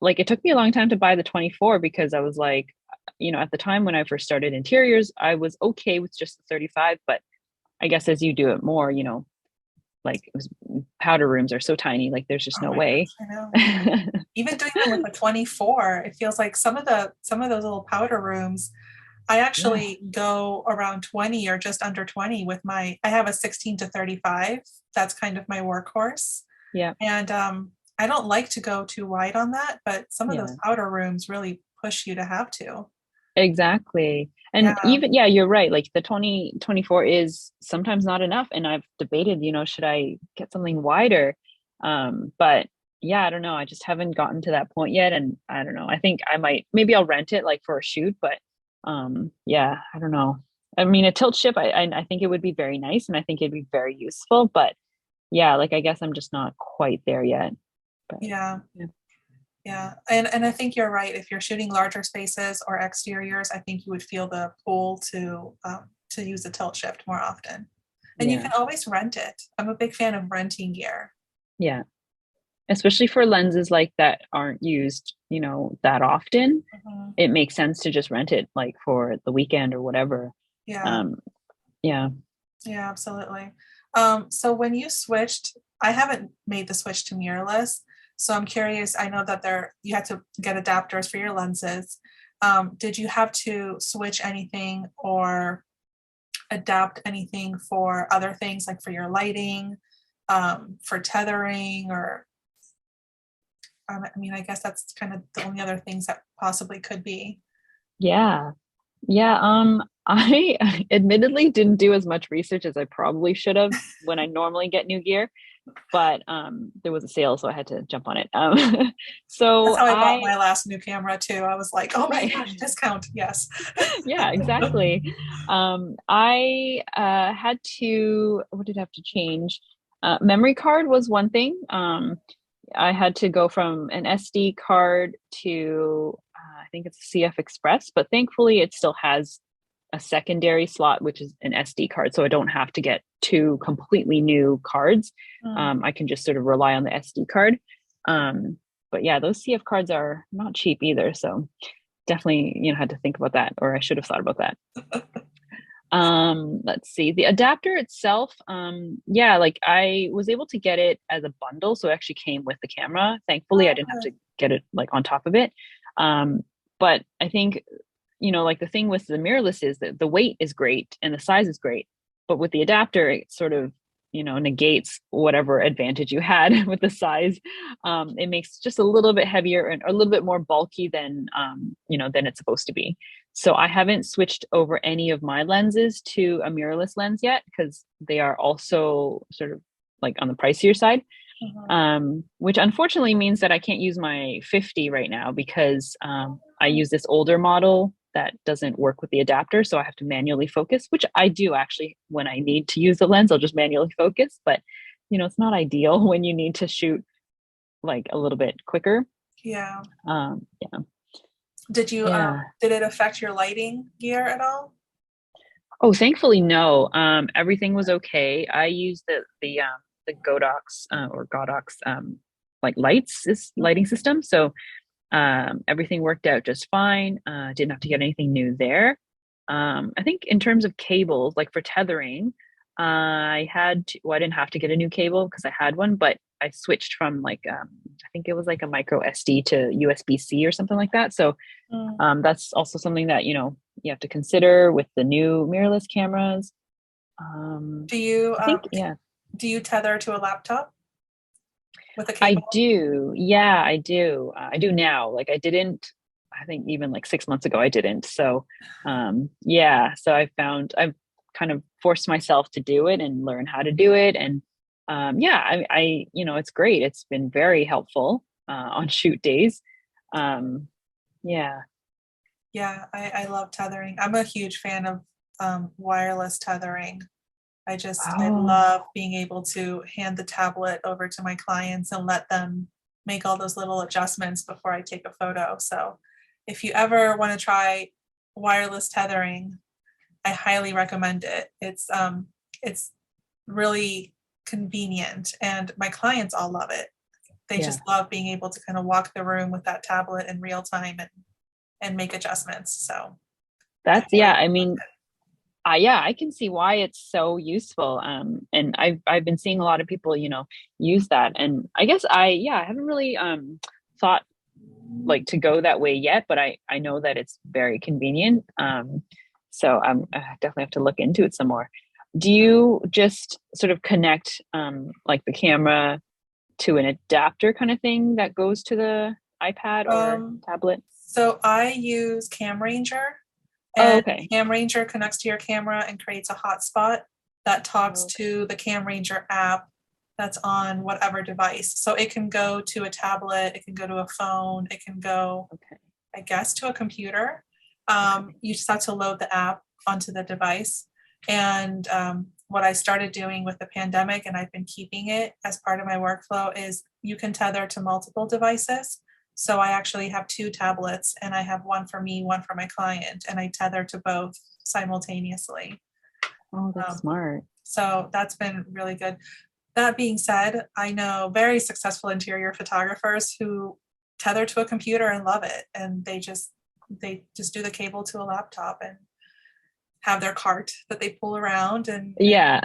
Like it took me a long time to buy the 24 because I was like, at the time when I first started interiors, I was okay with just the 35, but I guess as you do it more, like it was, powder rooms are so tiny, like there's just Oh no my gosh, way. I know. Even doing them with a 24, it feels like some of those little powder rooms, I Yeah. actually go around 20 or just under 20 with I have a 16-35. That's kind of my workhorse. Yeah. And I don't like to go too wide on that, but some of those Yeah. powder rooms really push you to have to. Exactly. And Yeah. even, yeah, you're right. Like the 2024 is sometimes not enough. And I've debated, should I get something wider? But yeah, I don't know. I just haven't gotten to that point yet. And I don't know. I think maybe I'll rent it like for a shoot, but yeah, I don't know. I mean, a tilt ship, I think it would be very nice and I think it'd be very useful, but yeah, like I guess I'm just not quite there yet. But Yeah. yeah. Yeah. And I think you're right. If you're shooting larger spaces or exteriors, I think you would feel the pull to use a tilt shift more often. And you Yeah. can always rent it. I'm a big fan of renting gear. Yeah. Especially for lenses like that aren't used, that often. Mhm. It makes sense to just rent it like for the weekend or whatever. Yeah. Um, yeah. Yeah, absolutely. So when you switched, I haven't made the switch to mirrorless. So I'm curious, I know that you had to get adapters for your lenses. Did you have to switch anything or adapt anything for other things like for your lighting, for tethering, or I mean, I guess that's kind of the only other things that possibly could be. Yeah. Yeah. I admittedly didn't do as much research as I probably should have when I normally get new gear, but there was a sale, so I had to jump on it. That's So how I bought my last new camera too. I was like, oh my right. gosh, discount. Yes. Yeah, exactly. I had to, what did I have to change? Memory card was one thing. I had to go from an SD card to, I think it's CF Express, but thankfully it still has a secondary slot, which is an SD card. So I don't have to get two completely new cards. Mm, I can just sort of rely on the SD card. But yeah, those CF cards are not cheap either. So definitely, had to think about that, or I should have thought about that. Let's see, the adapter itself, yeah, like I was able to get it as a bundle, so it actually came with the camera. Thankfully I oh, didn't have to good. get it like on top of it. But I think, like the thing with the mirrorless is that the weight is great and the size is great, but with the adapter it sort of, negates whatever advantage you had with the size. It makes just a little bit heavier and a little bit more bulky than, than it's supposed to be. So I haven't switched over any of my lenses to a mirrorless lens yet because they are also sort of like on the pricier side, Mhm. which unfortunately means that I can't use my 50 right now because I use this older model that doesn't work with the adapter. So I have to manually focus, which I do actually when I need to use the lens, I'll just manually focus. But, it's not ideal when you need to shoot like a little bit quicker. Yeah. Yeah. Did Yeah. did it affect your lighting gear at all? Oh, thankfully, no. Everything was okay. I used the Godox or Godox like lighting system. So everything worked out just fine. Didn't have to get anything new there. I think in terms of cables, like for tethering, well, I didn't have to get a new cable because I had one, but I switched from like, I think it was like a micro SD to USB-C or something like that. So Mm. that's also something that, you have to consider with the new mirrorless cameras. Do you I think, yeah, do you tether to a laptop with a I cable? do. Yeah, I do. I do now. Like I didn't, I think even like 6 months ago, I didn't. So, yeah, so I've kind of forced myself to do it and learn how to do it. And, yeah, it's great. It's been very helpful, on shoot days. Um, yeah. Yeah, I love tethering. I'm a huge fan of wireless tethering. I Oh, love being able to hand the tablet over to my clients and let them make all those little adjustments before I take a photo. So if you ever want to try wireless tethering, I highly recommend it. It's really convenient and my clients all love it. They yeah. just love being able to kind of walk the room with that tablet in real time and make adjustments. So I That's, highly yeah. I recommend mean, yeah, I can see why it's so useful. And I've been seeing a lot of people, use that. And I guess I haven't really thought like to go that way yet, but I know that it's very convenient. So I definitely have to look into it some more. Do you just sort of connect like the camera to an adapter kind of thing that goes to the iPad it. or tablet? So I use Cam Ranger, Oh, and okay. Cam Ranger connects to your camera and creates a hotspot that talks Oh, okay. to the Cam Ranger app that's on whatever device. So it can go to a tablet, it can go to a phone, it can go, Okay. I guess, to a computer. Okay. You just have to load the app onto the device. And what I started doing with the pandemic, and I've been keeping it as part of my workflow, is you can tether to multiple devices. So I actually have two tablets, and I have one for me, one for my client, and I tether to both simultaneously. Oh, that's Um, smart. so that's been really good. That being said, I know very successful interior photographers who tether to a computer and love it, and they just do the cable to a laptop and have their cart that they pull around and Yeah.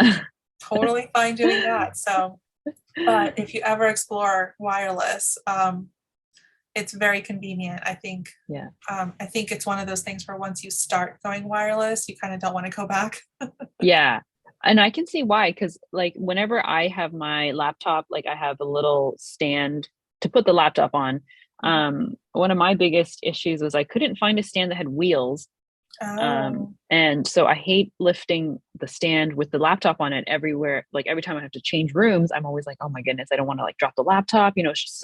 totally fine doing that. So, but if you ever explore wireless, it's very convenient. Yeah. I think it's one of those things where once you start going wireless, you kind of don't want to go back. Yeah. And I can see why, because like whenever I have my laptop, like I have a little stand to put the laptop on. One of my biggest issues was I couldn't find a stand that had wheels. Oh, And so I hate lifting the stand with the laptop on it everywhere. Like every time I have to change rooms, I'm always like, oh my goodness, I don't want to like drop the laptop. It's just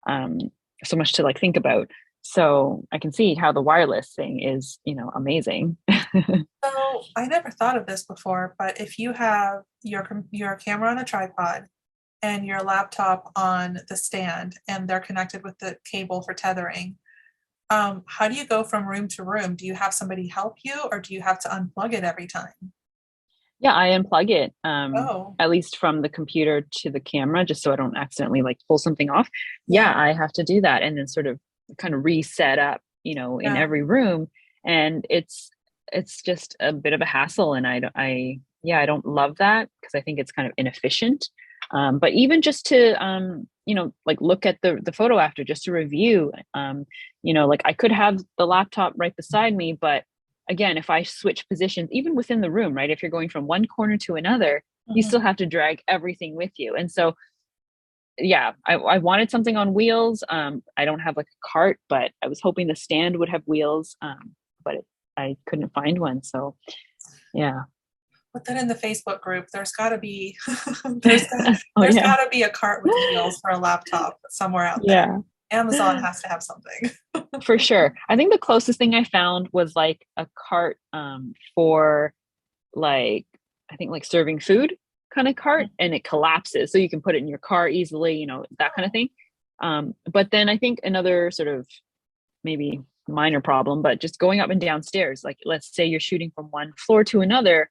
um, so much to like think about. So I can see how the wireless thing is, amazing. so I never thought of this before, but if you have your camera on a tripod and your laptop on the stand and they're connected with the cable for tethering, how do you go from room to room? Do you have somebody help you or do you have to unplug it every time? Yeah, I unplug it, Oh, at least from the computer to the camera, just so I don't accidentally like pull something off. Yeah, yeah, I have to do that and then sort of kind of reset up, in yeah. every room. And it's just a bit of a hassle. And yeah, I don't love that because I think it's kind of inefficient. But even just to, like look at the photo after, just to review, like I could have the laptop right beside me, but again, if I switch positions, even within the room, right? If you're going from one corner to another, you still Mhm. have to drag everything with you. And so, yeah, I wanted something on wheels. I don't have like a cart, but I was hoping the stand would have wheels, but I couldn't find one. So, yeah. Put that in the Facebook group. There's got to be there's got, Oh, there's yeah. got to be a cart with wheels for a laptop somewhere out there. Yeah, Amazon has to have something. for sure. I think the closest thing I found was like a cart for like I think like serving food kind of cart, and it collapses so you can put it in your car easily, that kind of thing. But then I think another sort of maybe minor problem, but just going up and down stairs, like let's say you're shooting from one floor to another,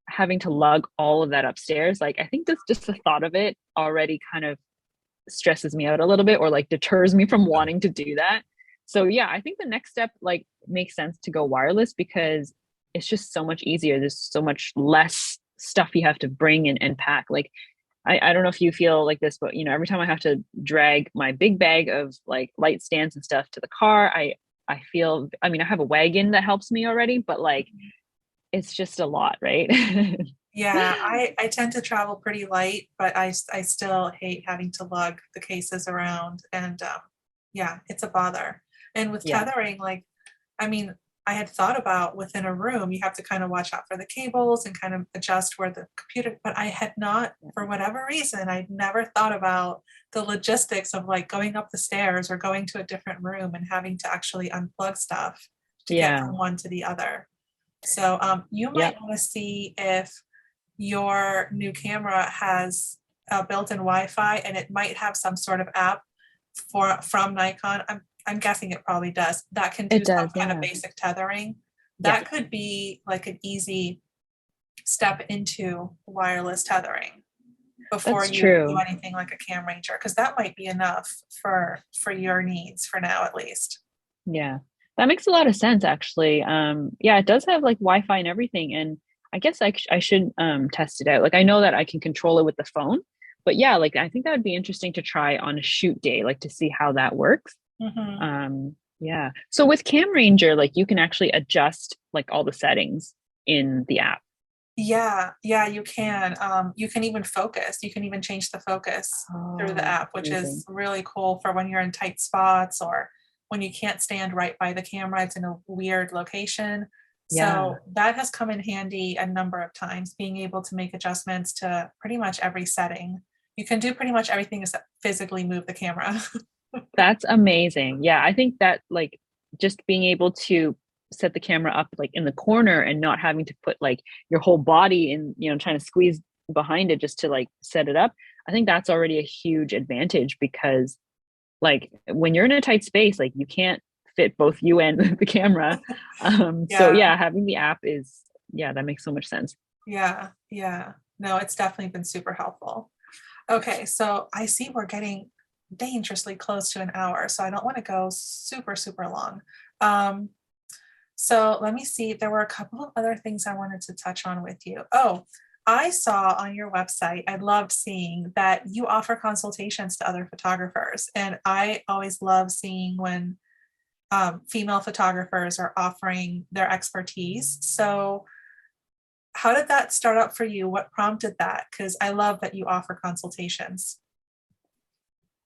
having to lug all of that upstairs, like I think that's just the thought of it already kind of stresses me out a little bit, or like deters me from wanting to do that. So yeah, I think the next step like makes sense to go wireless because it's just so much easier. There's so much less stuff you have to bring and pack. Like I don't know if you feel like this, but you know, every time I have to drag my big bag of like light stands and stuff to the car, I feel, I mean, I have a wagon that helps me already, but like it's just a lot, right? Yeah, I tend to travel pretty light, but I still hate having to lug the cases around and yeah, it's a bother. And with Yeah. tethering, like, I mean, I had thought about within a room, you have to kind of watch out for the cables and kind of adjust where the computer, but I had not, for whatever reason, I'd never thought about the logistics of like going up the stairs or going to a different room and having to actually unplug stuff to get Yeah. from one to the other. So you Yep. might want to see if your new camera has built-in Wi-Fi and it might have some sort of app from Nikon. I'm guessing it probably does. That can do It some does. kind of Yeah. basic tethering. Yeah. That could be like an easy step into wireless tethering before That's you do true. anything like a Cam Ranger, because that might be enough for your needs for now at least. Yeah. That makes a lot of sense actually. Yeah, it does have like Wi-Fi and everything. And I guess I should test it out. Like I know that I can control it with the phone, but yeah, like I think that would be interesting to try on a shoot day, like to see how that works. Mhm. Yeah. So with Cam Ranger, like you can actually adjust like all the settings in the app. Yeah, yeah, you can. You can even focus. You can even change the focus through the Oh, app, that's which is amazing. really cool for when you're in tight spots or when you can't stand right by the camera. It's in a weird location. Yeah. So that has come in handy a number of times, being able to make adjustments to pretty much every setting. You can do pretty much everything except physically move the camera. That's amazing. Yeah, I think that like just being able to set the camera up like in the corner and not having to put like your whole body in, you know, trying to squeeze behind it just to like set it up. I think that's already a huge advantage because like when you're in a tight space, like you can't fit both you and the camera. So Yeah, yeah, having the app is, yeah, that makes so much sense. yeah, yeah. No, it's definitely been super helpful. Okay, so I see we're getting dangerously close to an hour, so I don't want to go super, super long. Um, so let me see. There were a couple of other things I wanted to touch on with you. Oh, I saw on your website, I loved seeing that you offer consultations to other photographers. And I always love seeing when female photographers are offering their expertise. So how did that start out for you? What prompted that? Because I love that you offer consultations.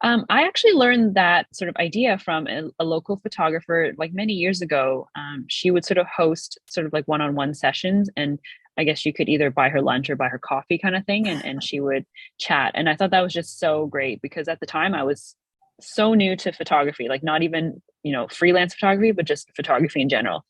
I actually learned that sort of idea from a local photographer like many years ago. She would sort of host sort of like one-on-one sessions, and I guess you could either buy her lunch or buy her coffee kind of thing, and she would chat. And I thought that was just so great because at the time I was so new to photography, like not even, you know, freelance photography, but just photography in general.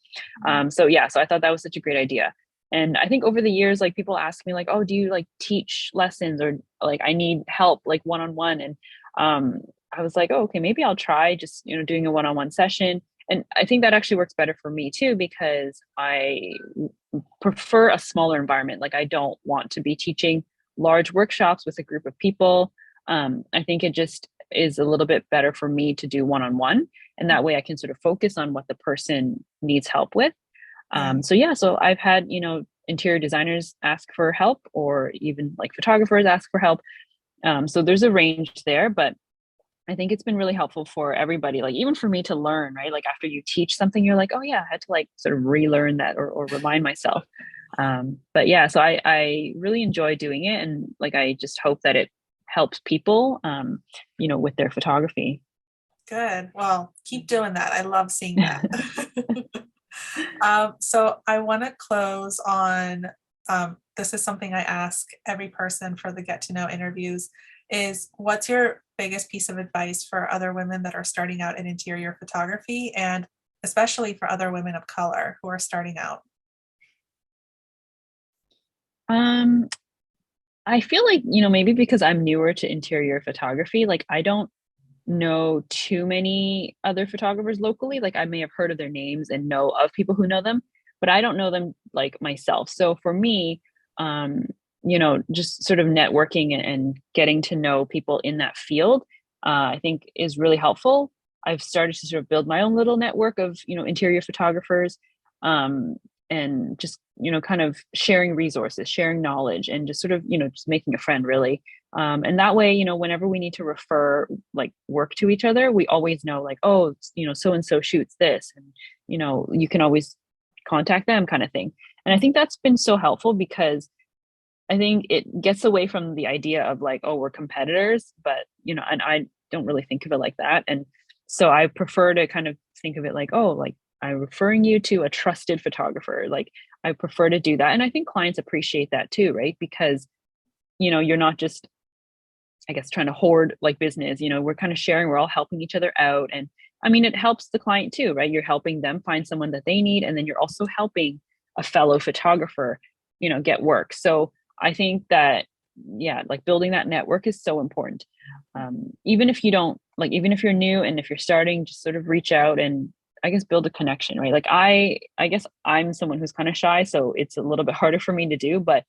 So yeah, so I thought that was such a great idea. And I think over the years, like people ask me like, oh, do you like teach lessons or like I need help like one-on-one? And um, I was like, oh, okay, maybe I'll try just, you know, doing a one-on-one session. And I think that actually works better for me too, because I prefer a smaller environment. Like I don't want to be teaching large workshops with a group of people. I think it just is a little bit better for me to do one-on-one. And that way I can sort of focus on what the person needs help with. Yeah. So yeah, so I've had, you know, interior designers ask for help or even like photographers ask for help. So there's a range there, but I think it's been really helpful for everybody, like even for me to learn, right? Like after you teach something, you're like, oh yeah, I had to like sort of relearn that or remind myself. But yeah, so I really enjoy doing it. And like, I just hope that it helps people, you know, with their photography. Good. Well, keep doing that. I love seeing that. So I want to close on this is something I ask every person for the get to know interviews is what's your biggest piece of advice for other women that are starting out in interior photography and especially for other women of color who are starting out? um, I feel like, you know, maybe because I'm newer to interior photography, like I don't know too many other photographers locally. Like I may have heard of their names and know of people who know them, but I don't know them like myself. So for me, um, just sort of networking and getting to know people in that field, I think is really helpful. I've started to sort of build my own little network of, interior photographers, um, and just, kind of sharing resources, sharing knowledge, and just sort of, just making a friend really. And that way, whenever we need to refer like work to each other, we always know like, oh, so and so shoots this, and you can always contact them, kind of thing. And I think that's been so helpful because I think it gets away from the idea of like, oh, we're competitors, but and I don't really think of it like that. And so I prefer to kind of think of it like, oh, like I'm referring you to a trusted photographer. Like I prefer to do that. And I think clients appreciate that too, right? Because, you're not just, I guess, trying to hoard like business. We're kind of sharing, we're all helping each other out. And I mean, it helps the client too, right? You're helping them find someone that they need. And then you're also helping a fellow photographer, get work. So I think that, yeah, like building that network is so important. Even if you don't like, even if you're new and if you're starting, just sort of reach out and I guess build a connection, right? Like I guess I'm someone who's kind of shy, so it's a little bit harder for me to do, but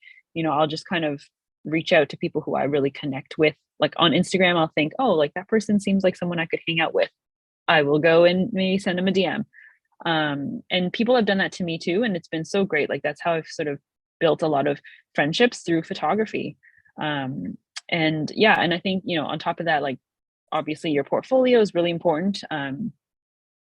I'll just kind of reach out to people who I really connect with. Like on Instagram, I'll think, oh, like that person seems like someone I could hang out with. I will go and maybe send them a DM. And people have done that to me too. And it's been so great. Like that's how I've sort of built a lot of friendships through photography. And yeah, and I think, on top of that, like obviously your portfolio is really important.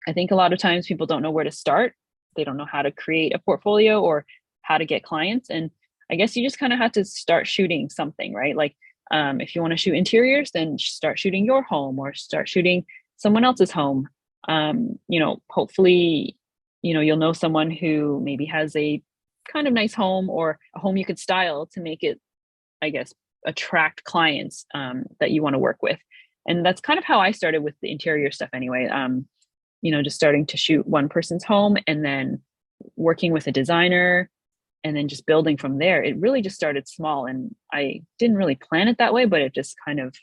I think a lot of times people don't know where to start. They don't know how to create a portfolio or how to get clients. And I guess you just kind of have to start shooting something, right? Like if you want to shoot interiors, then start shooting your home or start shooting someone else's home. Hopefully, you'll know someone who maybe has a kind of nice home or a home you could style to make it, I guess, attract clients that you want to work with. And that's kind of how I started with the interior stuff anyway. Just starting to shoot one person's home and then working with a designer and then just building from there. It really just started small and I didn't really plan it that way, but it just kind of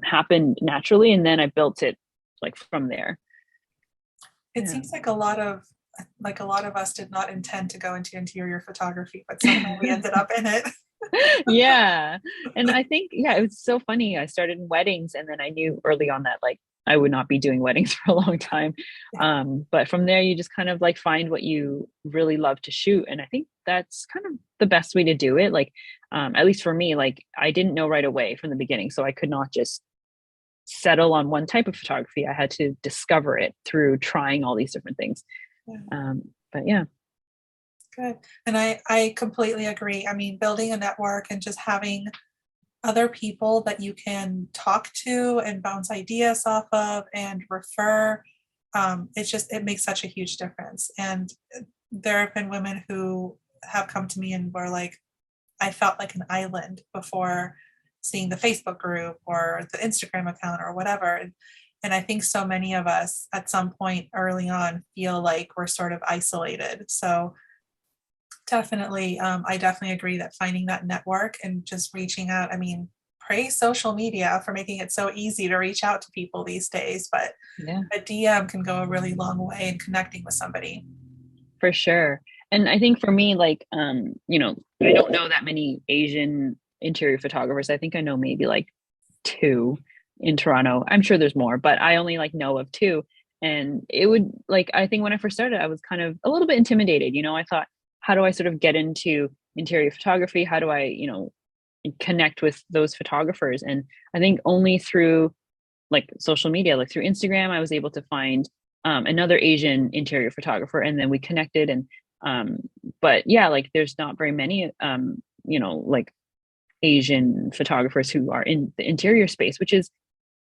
happened naturally. And then I built it like from there. It seems like a lot of us did not intend to go into interior photography, but somehow we ended up in it. Yeah. And I think, yeah, it was so funny. I started in weddings and then I knew early on that like I would not be doing weddings for a long time. But from there, you just kind of like find what you really love to shoot. And I think that's kind of the best way to do it. Like, at least for me, like I didn't know right away from the beginning. So I could not just settle on one type of photography. I had to discover it through trying all these different things. Yeah. But yeah. Good. And I completely agree. I mean, building a network and just having other people that you can talk to and bounce ideas off of and refer, it makes such a huge difference. And there have been women who have come to me and were like, I felt like an island before seeing the Facebook group or the Instagram account or whatever. And I think so many of us at some point early on feel like we're sort of isolated. So definitely, I definitely agree that finding that network and just reaching out. I mean, praise social media for making it so easy to reach out to people these days, but Yeah, a DM can go a really long way in connecting with somebody. for sure. And I think for me, like, I don't know that many Asian interior photographers. I think I know maybe like two in Toronto. I'm sure there's more, but I only like know of two. And it would like, I think when I first started, I was kind of a little bit intimidated. I thought, how do I sort of get into interior photography? How do I, connect with those photographers? And I think only through like social media, like through Instagram, I was able to find another Asian interior photographer, and then we connected. And but yeah, like there's not very many, like Asian photographers who are in the interior space, which is,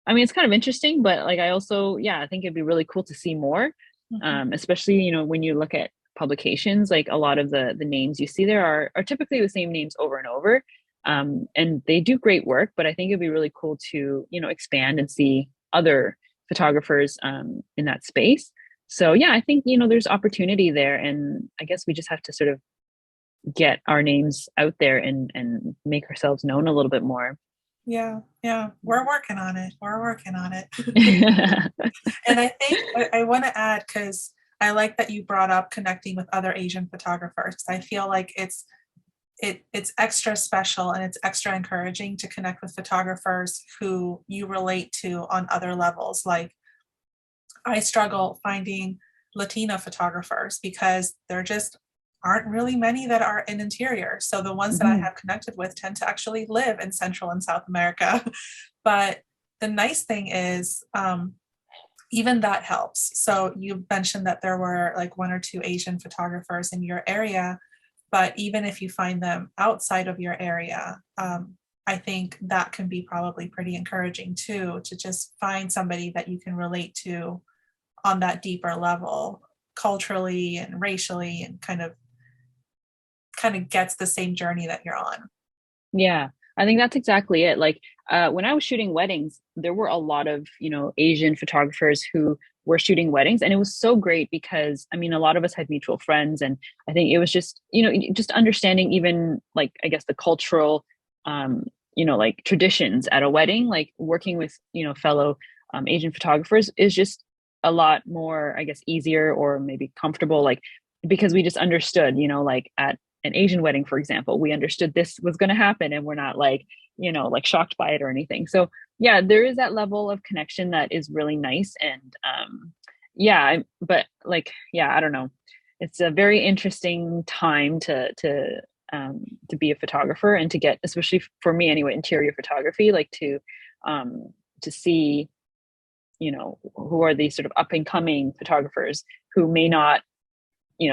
I mean, it's kind of interesting, but like I also, yeah, I think it'd be really cool to see more, Mhm. especially when you look at publications, like a lot of the names you see there are typically the same names over and over, and they do great work. But I think it'd be really cool to expand and see other photographers in that space. So yeah, I think there's opportunity there, and I guess we just have to sort of get our names out there and make ourselves known a little bit more. Yeah, yeah, we're working on it. We're working on it. And I think I want to add, because I like that you brought up connecting with other Asian photographers. I feel like it's extra special and it's extra encouraging to connect with photographers who you relate to on other levels. Like I struggle finding Latina photographers because there just aren't really many that are in interior. So the ones that I Mhm. have connected with tend to actually live in Central and South America. But the nice thing is, even that helps. So you mentioned that there were like one or two Asian photographers in your area, but even if you find them outside of your area, I think that can be probably pretty encouraging too, to just find somebody that you can relate to on that deeper level, culturally and racially, and kind of gets the same journey that you're on. Yeah, I think that's exactly it. Like when I was shooting weddings, there were a lot of, Asian photographers who were shooting weddings. And it was so great because, I mean, a lot of us had mutual friends. And I think it was just, just understanding even like, I guess, the cultural, like traditions at a wedding, like working with, fellow Asian photographers is just a lot more, I guess, easier or maybe comfortable, like, because we just understood, like at an Asian wedding, for example, we understood this was going to happen and we're not like, like shocked by it or anything. So yeah, there is that level of connection that is really nice. And but like, yeah, I don't know. It's a very interesting time to be a photographer and to get, especially for me anyway, interior photography, like um, to see, who are these sort of up and coming photographers who may not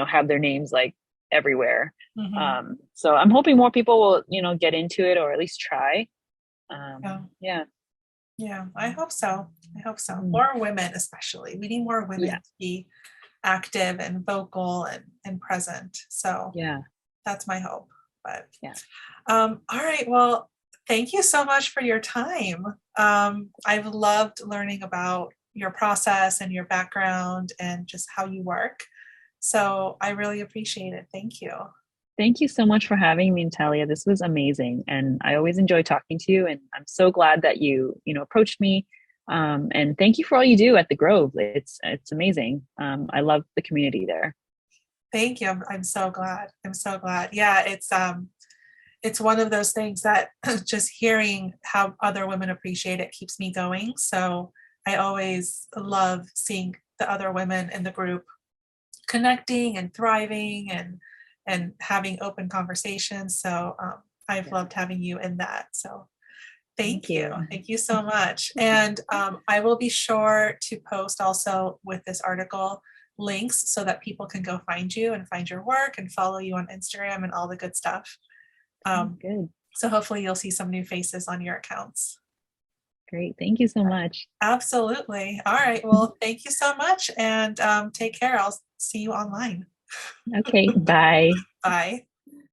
have their names like everywhere. Mhm. So I'm hoping more people will, get into it or at least try. Yeah. Yeah. Yeah, I hope so. I hope so. Mm. More women, especially. We need more women Yeah. to be active and vocal and present. So Yeah. that's my hope. But Yeah. all right. Well, thank you so much for your time. I've loved learning about your process and your background and just how you work. So I really appreciate it. Thank you. Thank you so much for having me, Natalia. This was amazing. And I always enjoy talking to you. And I'm so glad that you approached me. And thank you for all you do at the Grove. It's amazing. I love the community there. Thank you. I'm so glad. I'm so glad. Yeah, it's one of those things that just hearing how other women appreciate it keeps me going. So I always love seeing the other women in the group connecting and thriving and having open conversations. So I've Yeah. loved having you in that. So Thank thank you. you. Thank you so much. And I will be sure to post also with this article links so that people can go find you and find your work and follow you on Instagram and all the good stuff. Sounds Um, good. so hopefully you'll see some new faces on your accounts. Great. Thank you so much. Absolutely. All right. Well, thank you so much and take care. I'll see you online. Okay. Bye. Bye.